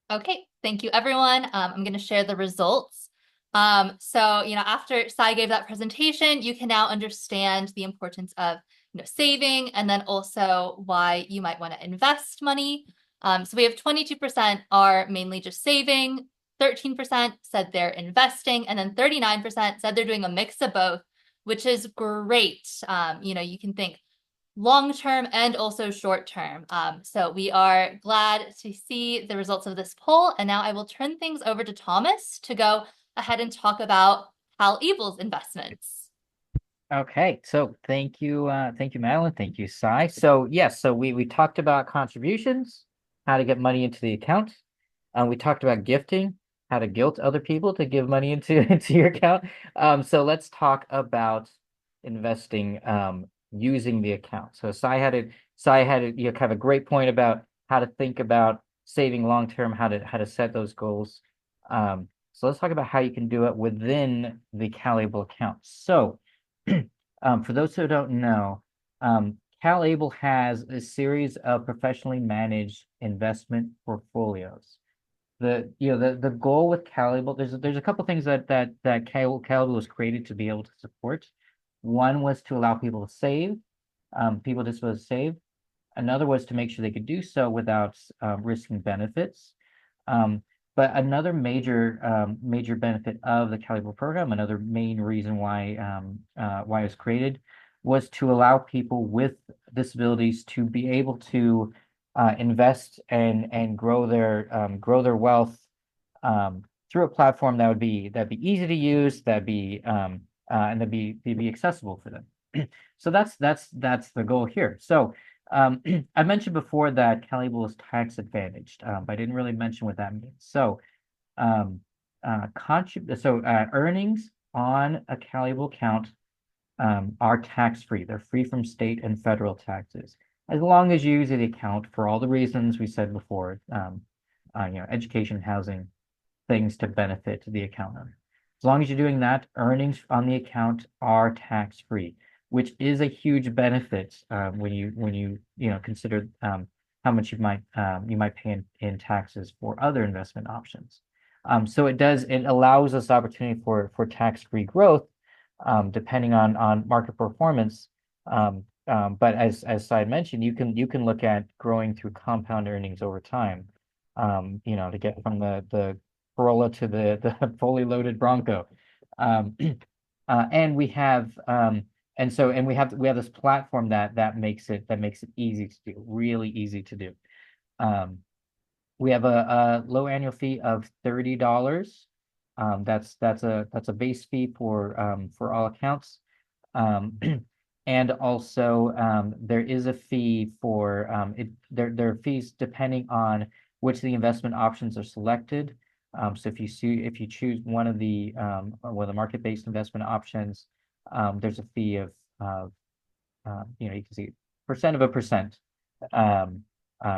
Okay, thank you, everyone. I'm going to share the results. So, after Sai gave that presentation, you can now understand the importance of, saving, and then also why you might want to invest money. So we have 22% are mainly just saving, 13% said they're investing, and then 39% said they're doing a mix of both, which is great. You can think long-term and also short-term. So we are glad to see the results of this poll. And now I will turn things over to Thomas to go ahead and talk about CalABLE's investments. Okay, so thank you, Madeline. Thank you, Sai. So yes, so we talked about contributions, how to get money into the account. We talked about gifting, how to guilt other people to give money into your account. So let's talk about investing using the account. So Sai had kind of a great point about how to think about saving long term, how to set those goals. So let's talk about how you can do it within the CalABLE account. So for those who don't know, CalABLE has a series of professionally managed investment portfolios. The goal with CalABLE, there's a couple things that CalABLE was created to be able to support. One was to allow people to save, people just was to save. Another was to make sure they could do so without risking benefits. But another major benefit of the CalABLE program, another main reason why it was created, was to allow people with disabilities to be able to invest and grow their wealth through a platform that'd be easy to use, and that'd be accessible for them. So that's the goal here. So I mentioned before that CalABLE is tax advantaged, but I didn't really mention what that means. So earnings on a CalABLE account are tax-free. They're free from state and federal taxes, as long as you use the account for all the reasons we said before, education, housing, things to benefit the account owner. As long as you're doing that, earnings on the account are tax-free, which is a huge benefit when you consider how much you might pay in taxes for other investment options. So it allows us opportunity for tax-free growth, depending on market performance. But as Sai mentioned, you can look at growing through compound earnings over time. To get from the Corolla to the fully loaded Bronco. And we have this platform that makes it easy to do, really easy to do. We have a low annual fee of $30. That's a base fee for all accounts. And also there is a fee for there are fees depending on which of the investment options are selected. So if you choose one of the market-based investment options, there's a fee of you can see % of a %.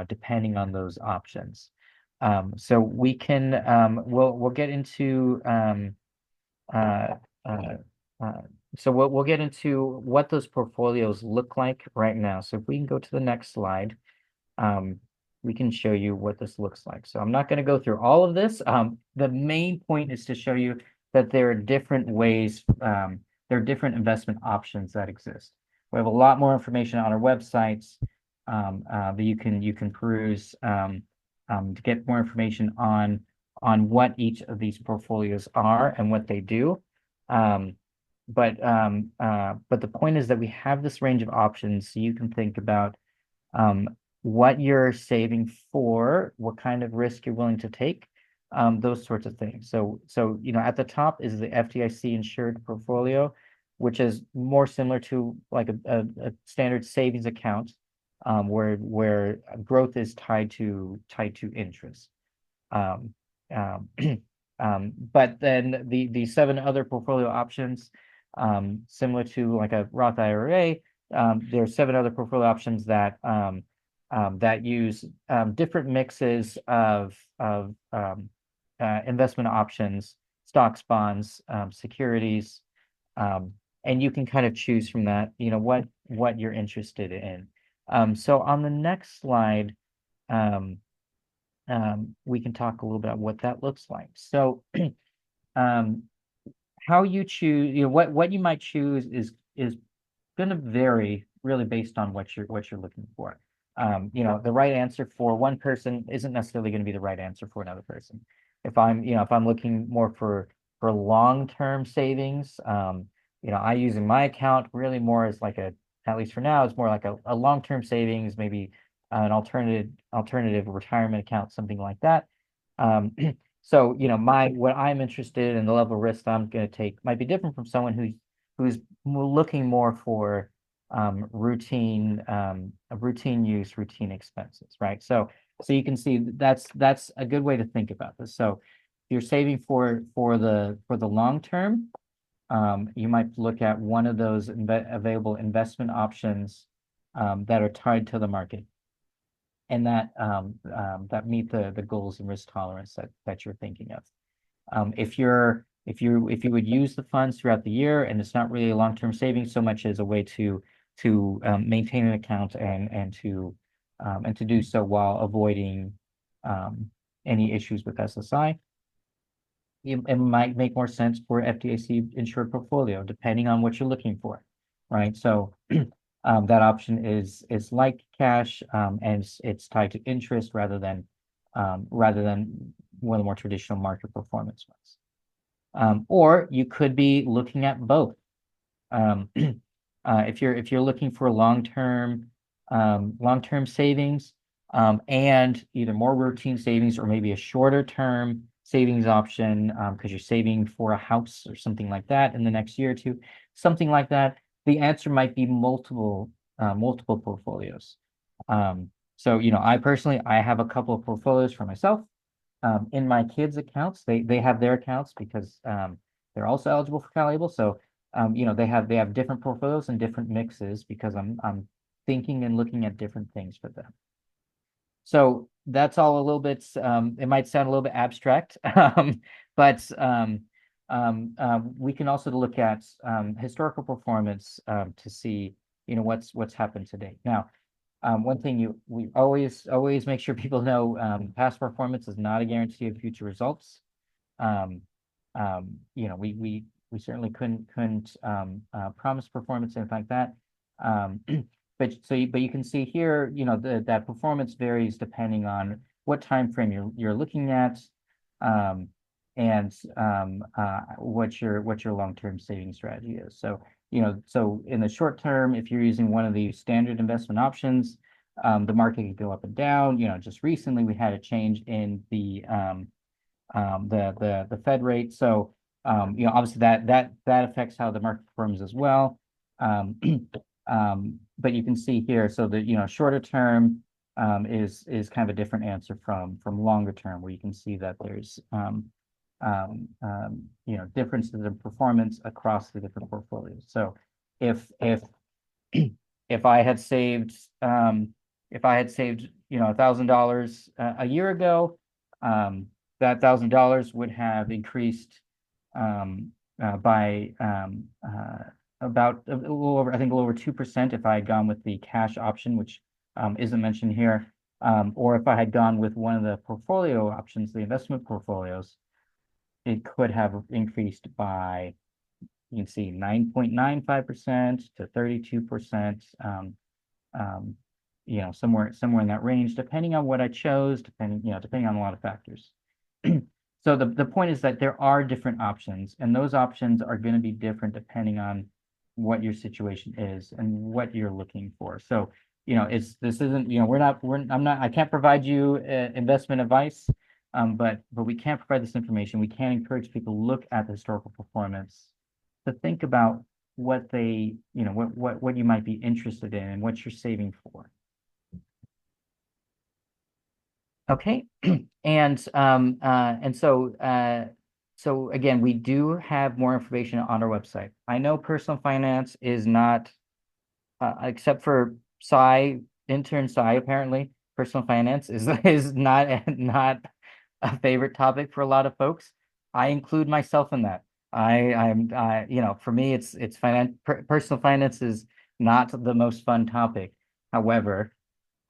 depending on those options. So we can we'll get into uh, uh, so we'll get into what those portfolios look like right now. So if we can go to the next slide, we can show you what this looks like. So I'm not going to go through all of this. The main point is to show you that there are different ways, there are different investment options that exist. We have a lot more information on our websites that you can peruse to get more information on what each of these portfolios are and what they do. But the point is that we have this range of options, so you can think about what you're saving for, what kind of risk you're willing to take, those sorts of things. So at the top is the FDIC insured portfolio, which is more similar to like a standard savings account, where growth is tied to interest. But then the 7 other portfolio options, similar to like a Roth IRA, there are 7 other portfolio options that that use different mixes of investment options, stocks, bonds, securities, and you can kind of choose from that, what you're interested in. So on the next slide, we can talk a little bit about what that looks like. So how you choose, what you might choose is going to vary really based on what you're looking for. The right answer for one person isn't necessarily going to be the right answer for another person. If I'm looking more for long-term savings, I use in my account really more as like at least for now, it's more like a long-term savings, maybe an alternative retirement account, something like that. So, what I'm interested in, the level of risk I'm going to take might be different from someone who's looking more for routine use, routine expenses, right? So you can see that's a good way to think about this. So if you're saving for the long term, you might look at one of those available investment options that are tied to the market, and that meet the goals and risk tolerance that you're thinking of. If you would use the funds throughout the year, and it's not really a long-term savings so much as a way to maintain an account and to do so while avoiding any issues with SSI, it might make more sense for FDIC insured portfolio, depending on what you're looking for, right? So that option is like cash, and it's tied to interest rather than one of the more traditional market performance ones. Or you could be looking at both. If you're looking for long-term savings, and either more routine savings or maybe a shorter term savings option, because you're saving for a house or something like that in the next year or two, something like that, the answer might be multiple portfolios. So I personally have a couple of portfolios for myself. In my kids' accounts, they have their accounts because they're also eligible for CalABLE. So they have different portfolios and different mixes because I'm thinking and looking at different things for them. So that's all a little bit, it might sound a little bit abstract, but we can also look at historical performance to see, what's happened today. Now, one thing we always make sure people know, past performance is not a guarantee of future results. We certainly couldn't promise performance, things like that. But you can see here, that performance varies depending on what time frame you're looking at, and what your long-term saving strategy is. So so in the short term, if you're using one of the standard investment options, the market can go up and down. Just recently we had a change in the Fed rate, so obviously that affects how the market performs as well. But you can see here, so the shorter term is kind of a different answer from longer term, where you can see that there's differences in performance across the different portfolios. So if I had saved $1,000 a year ago, that $1,000 would have increased by about a little over, I think a little over 2% if I had gone with the cash option, which isn't mentioned here, or if I had gone with one of the portfolio options, the investment portfolios, it could have increased by, you can see 9.95% to 32%, somewhere in that range, depending on what I chose, depending on a lot of factors. So the point is that there are different options, and those options are going to be different depending on what your situation is and what you're looking for. So, this isn't, I can't provide you investment advice, but we can provide this information. We can encourage people to look at the historical performance, to think about what they, what you might be interested in and what you're saving for. Okay, and so again, we do have more information on our website. I know personal finance is not, except for intern Cy, apparently, personal finance is not a favorite topic for a lot of folks. I include myself in that. For me, it's personal finance is not the most fun topic. However,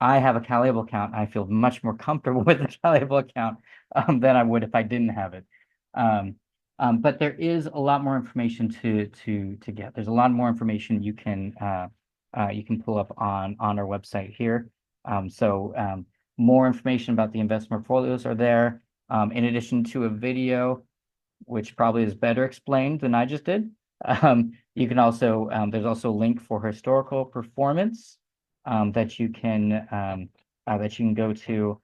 I have a CalABLE account. I feel much more comfortable with a CalABLE account than I would if I didn't have it. But there is a lot more information to get. There's a lot more information you can pull up on our website here. More information about the investment portfolios are there. In addition to a video, which probably is better explained than I just did. You can also there's also a link for historical performance that you can go to,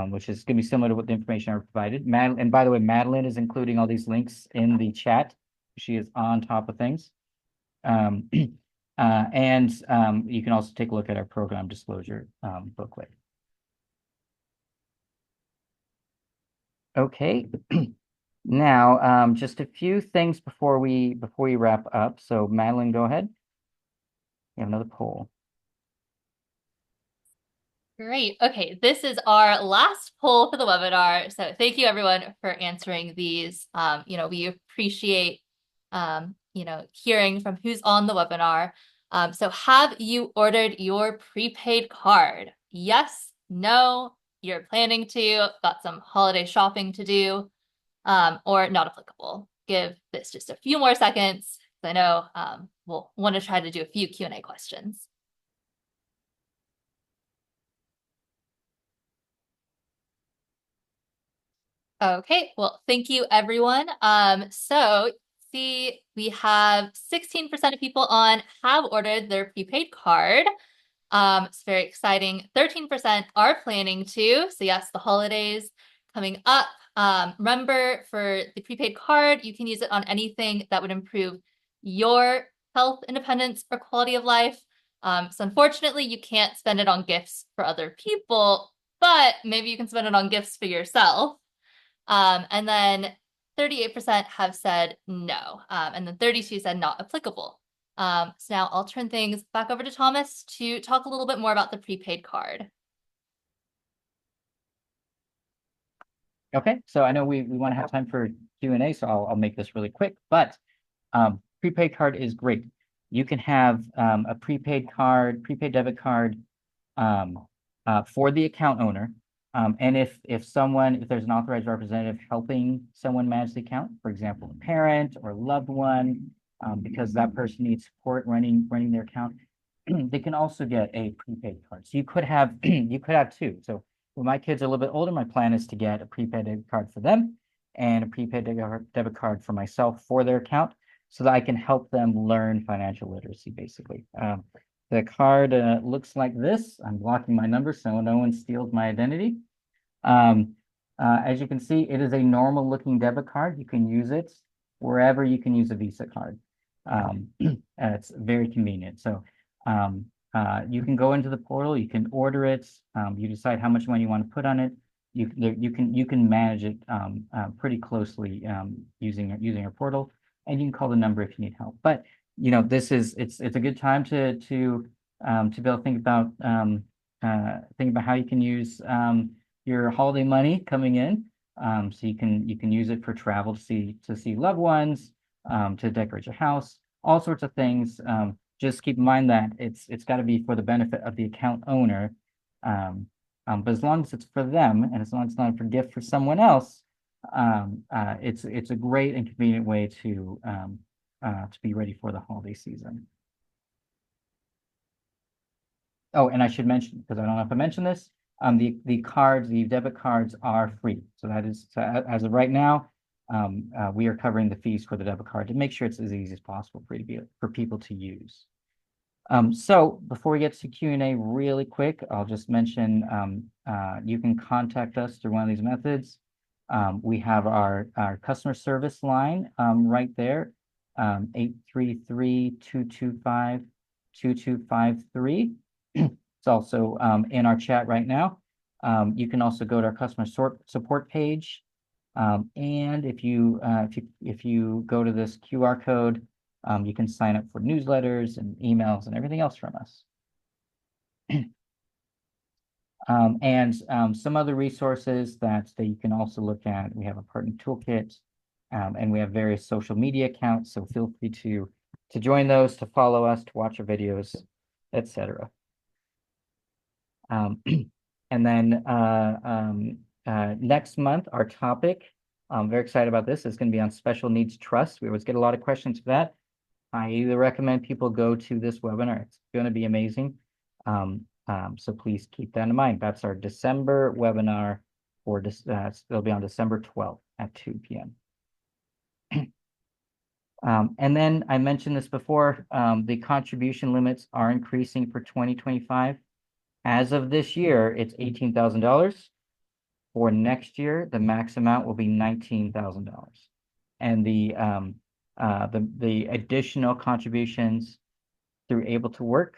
which is going to be similar to what the information I provided. And by the way, Madeline is including all these links in the chat. She is on top of things. And you can also take a look at our program disclosure booklet. Okay. Now, just a few things before we wrap up. So Madeline, go ahead. You have another poll. Great. Okay, this is our last poll for the webinar. So thank you everyone for answering these. We appreciate, hearing from who's on the webinar. So have you ordered your prepaid card? Yes, no, you're planning to, got some holiday shopping to do, or not applicable. Give this just a few more seconds. I know we'll want to try to do a few Q&A questions. Okay, well, thank you, everyone. So see, we have 16% of people have ordered their prepaid card. It's very exciting. 13% are planning to. So yes, the holidays coming up. Remember, for the prepaid card, you can use it on anything that would improve your health, independence, or quality of life. So unfortunately, you can't spend it on gifts for other people, but maybe you can spend it on gifts for yourself. And then 38% have said no, and then 32% said not applicable. So now I'll turn things back over to Thomas to talk a little bit more about the prepaid card. Okay, so I know we want to have time for Q&A, so I'll make this really quick, but prepaid card is great. You can have a prepaid debit card for the account owner. And if there's an authorized representative helping someone manage the account, for example, a parent or a loved one, because that person needs support running their account, they can also get a prepaid card. So you could have two. So when my kids are a little bit older, my plan is to get a prepaid debit card for them and a prepaid debit card for myself for their account, so that I can help them learn financial literacy, basically. The card looks like this. I'm blocking my number so no one steals my identity. As you can see, it is a normal looking debit card. You can use it wherever you can use a Visa card. It's very convenient. So you can go into the portal, you can order it, you decide how much money you want to put on it. You can manage it pretty closely using our portal, and you can call the number if you need help. But it's a good time to be able to think about think about how you can use your holiday money coming in. So you can use it for travel to see loved ones, to decorate your house, all sorts of things. Just keep in mind that it's got to be for the benefit of the account owner. But as long as it's for them, and as long as it's not for gift for someone else, it's a great and convenient way to be ready for the holiday season. Oh, and I should mention, because I don't know if I mentioned this, the debit cards are free. So that is, as of right now, we are covering the fees for the debit card to make sure it's as easy as possible for people to use. So before we get to Q&A really quick, I'll just mention you can contact us through one of these methods. We have our customer service line right there, 833-225-2253. It's also in our chat right now. You can also go to our customer support page. And if you go to this QR code, you can sign up for newsletters and emails and everything else from us. And some other resources that you can also look at. We have a partner toolkit, and we have various social media accounts. So feel free to join those, to follow us, to watch our videos, etc. And then next month, our topic, I'm very excited about this, is going to be on special needs trust. We always get a lot of questions for that. I either recommend people go to this webinar. It's going to be amazing. So please keep that in mind. That's our December webinar, or it'll be on December 12th at 2 p.m. And then I mentioned this before, the contribution limits are increasing for 2025. As of this year, it's $18,000. For next year, the max amount will be $19,000. And the additional contributions through Able to Work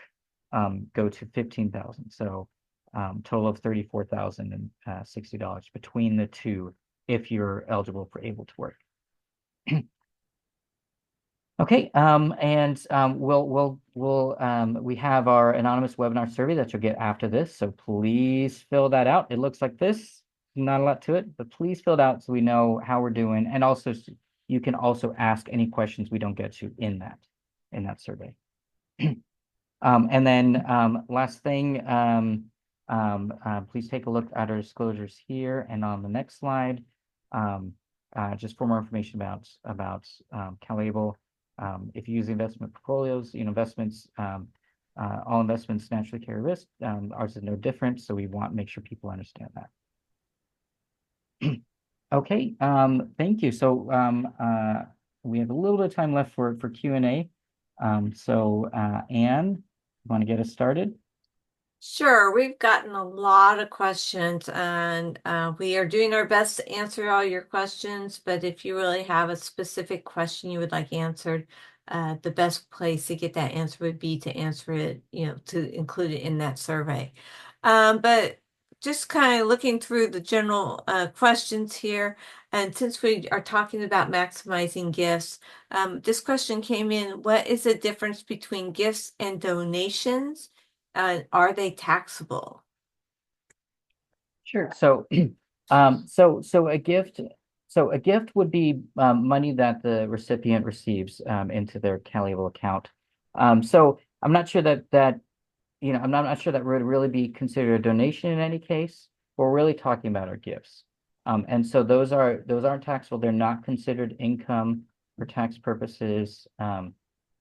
go to $15,000. So total of $34,060 between the two if you're eligible for Able to Work. Okay, we have our anonymous webinar survey that you'll get after this. So please fill that out. It looks like this. Not a lot to it, but please fill it out so we know how we're doing. And also, you can also ask any questions we don't get to in that survey. And then last thing, please take a look at our disclosures here and on the next slide. Just for more information about CalABLE. If you use investment portfolios, investments, all investments naturally carry risk. Ours is no different, so we want to make sure people understand that. Okay, thank you. So we have a little bit of time left for Q&A. So Anne, you want to get us started? Sure, we've gotten a lot of questions, and we are doing our best to answer all your questions. But if you really have a specific question you would like answered, the best place to get that answer would be to answer it, to include it in that survey. But just kind of looking through the general questions here, and since we are talking about maximizing gifts, this question came in: what is the difference between gifts and donations? Are they taxable? Sure. So, so a gift would be money that the recipient receives into their CalABLE account. So I'm not sure that I'm not sure that would really be considered a donation in any case. We're really talking about our gifts, and so those aren't taxable. They're not considered income for tax purposes.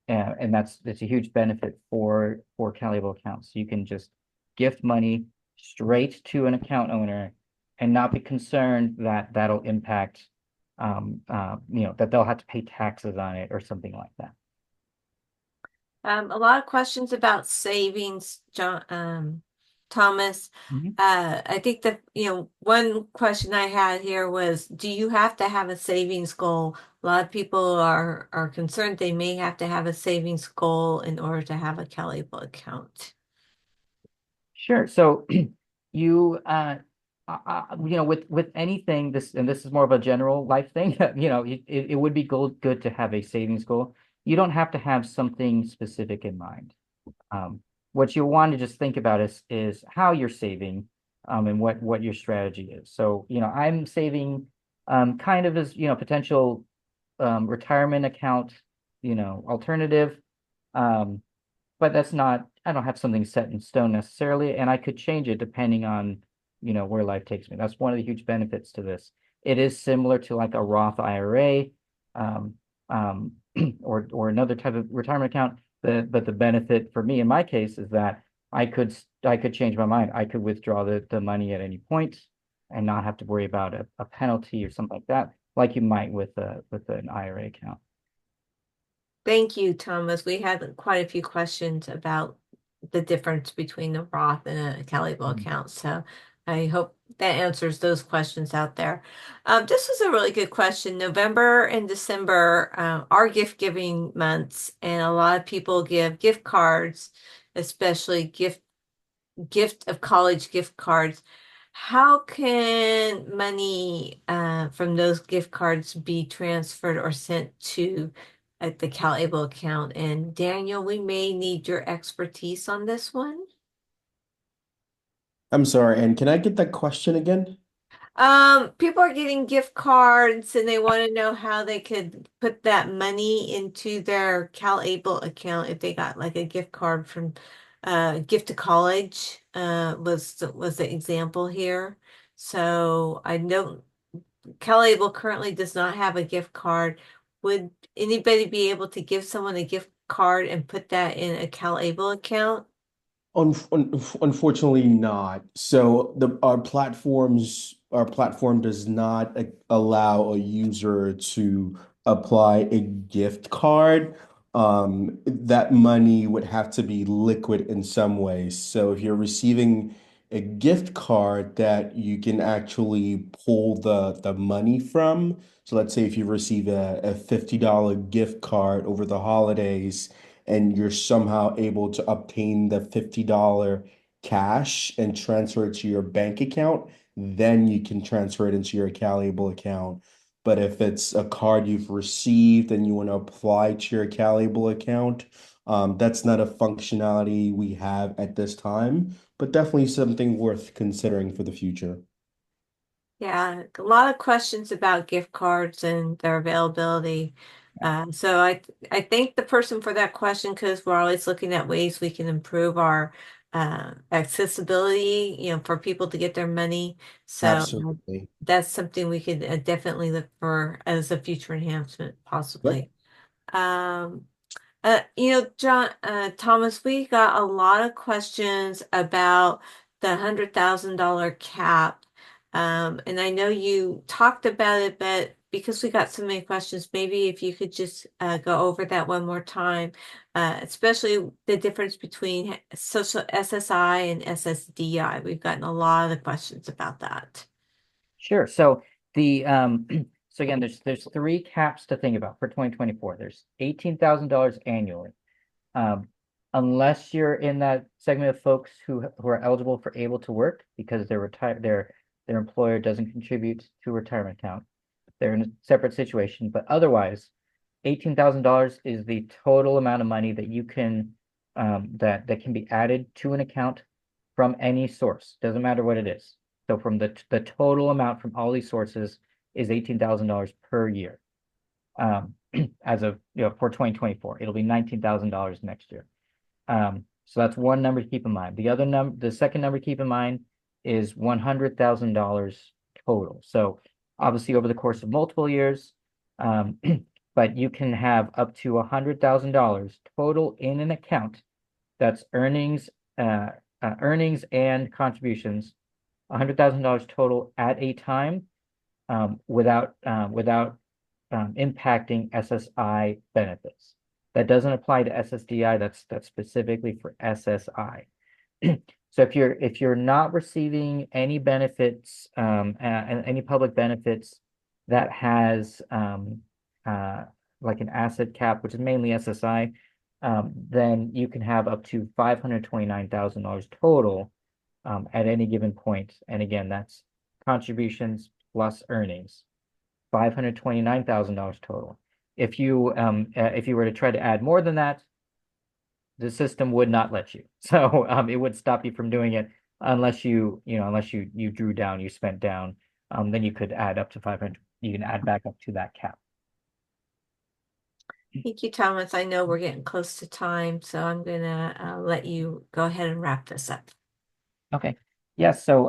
And that's a huge benefit for CalABLE accounts. So you can just gift money straight to an account owner and not be concerned that that'll impact, that they'll have to pay taxes on it or something like that. A lot of questions about savings, John, Thomas. I think that, one question I had here was, do you have to have a savings goal? A lot of people are concerned they may have to have a savings goal in order to have a CalABLE account. Sure. So you, with anything, this is more of a general life thing, it would be good to have a savings goal. You don't have to have something specific in mind. what you want to just think about is how you're saving, and what your strategy is. So, I'm saving, kind of as, potential, retirement account, alternative. Um, but that's not, I don't have something set in stone necessarily, and I could change it depending on, where life takes me. That's one of the huge benefits to this. It is similar to like a Roth IRA, um, um, or another type of retirement account. But the benefit for me in my case is that I could change my mind. I could withdraw the money at any point and not have to worry about a penalty or something like that, like you might with an IRA account. Thank you, Thomas. We had quite a few questions about the difference between the Roth and a CalABLE account. So I hope that answers those questions out there. This was a really good question. November and December are gift giving months, and a lot of people give gift cards, especially gift of college gift cards. How can money from those gift cards be transferred or sent to the CalABLE account? And Daniel, we may need your expertise on this one. I'm sorry, and can I get that question again? People are getting gift cards and they want to know how they could put that money into their CalABLE account if they got like a gift card from gift to college was the example here. So I know CalABLE currently does not have a gift card. Would anybody be able to give someone a gift card and put that in a CalABLE account? Unfortunately not. So our platform does not allow a user to apply a gift card. That money would have to be liquid in some way. So if you're receiving a gift card that you can actually pull the money from. So let's say if you receive a $50 gift card over the holidays and you're somehow able to obtain the $50 cash and transfer it to your bank account, then you can transfer it into your CalABLE account. But if it's a card you've received and you want to apply to your CalABLE account, that's not a functionality we have at this time, but definitely something worth considering for the future. Yeah, a lot of questions about gift cards and their availability. So I thank the person for that question because we're always looking at ways we can improve our accessibility, for people to get their money. So Absolutely. that's something we could definitely look for as a future enhancement, Yep. possibly. Um, John, Thomas, we got a lot of questions about the $100,000 cap. And I know you talked about it, but because we got so many questions, maybe if you could just go over that one more time, especially the difference between social SSI and SSDI. We've gotten a lot of questions about that. Sure. So the so again, there's three caps to think about for 2024. There's $18,000 annually. Um, unless you're in that segment of folks who are eligible for able to work because their employer doesn't contribute to a retirement account. They're in a separate situation, but otherwise, $18,000 is the total amount of money that you can that can be added to an account from any source. Doesn't matter what it is. So from the total amount from all these sources is $18,000 per year. As of for 2024, it'll be $19,000 next year. So that's one number to keep in mind. The second number to keep in mind is $100,000 total. So obviously over the course of multiple years, but you can have up to $100,000 total in an account that's earnings and contributions, $100,000 total at a time, without impacting SSI benefits. That doesn't apply to SSDI. That's specifically for SSI. So if you're not receiving any benefits, and any public benefits that has like an asset cap, which is mainly SSI, then you can have up to $529,000 total at any given point. And again, that's contributions plus earnings, $529,000 total. If you were to try to add more than that, the system would not let you. So it would stop you from doing it unless you drew down, you spent down. Then you could add up to 500. You can add back up to that cap. Thank you, Thomas. I know we're getting close to time, so I'm gonna let you go ahead and wrap this up. Okay. Yes, so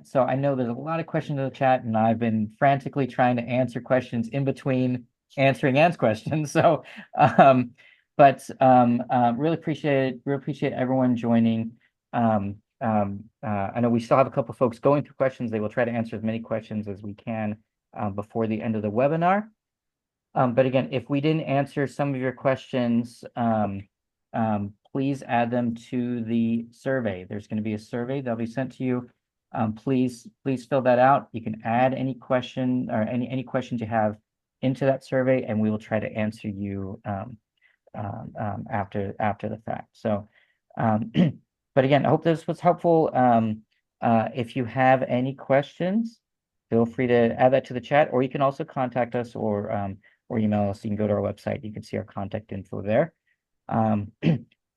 so I know there's a lot of questions in the chat, and I've been frantically trying to answer questions in between answering Ann's questions. So really appreciate everyone joining. I know we still have a couple folks going through questions. They will try to answer as many questions as we can before the end of the webinar. But again, if we didn't answer some of your questions, please add them to the survey. There's going to be a survey that'll be sent to you. Please fill that out. You can add any question or any questions you have into that survey, and we will try to answer you after the fact. So, but again, I hope this was helpful. If you have any questions, feel free to add that to the chat, or you can also contact us or email us. You can go to our website. You can see our contact info there.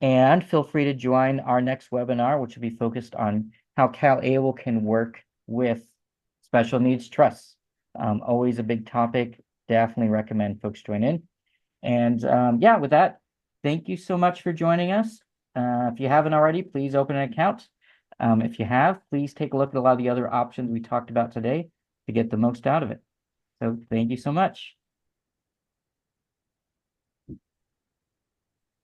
And feel free to join our next webinar, which will be focused on how CalABLE can work with special needs trusts. Always a big topic. Definitely recommend folks join in. And yeah, with that, thank you so much for joining us. If you haven't already, please open an account. If you have, please take a look at a lot of the other options we talked about today to get the most out of it. So thank you so much.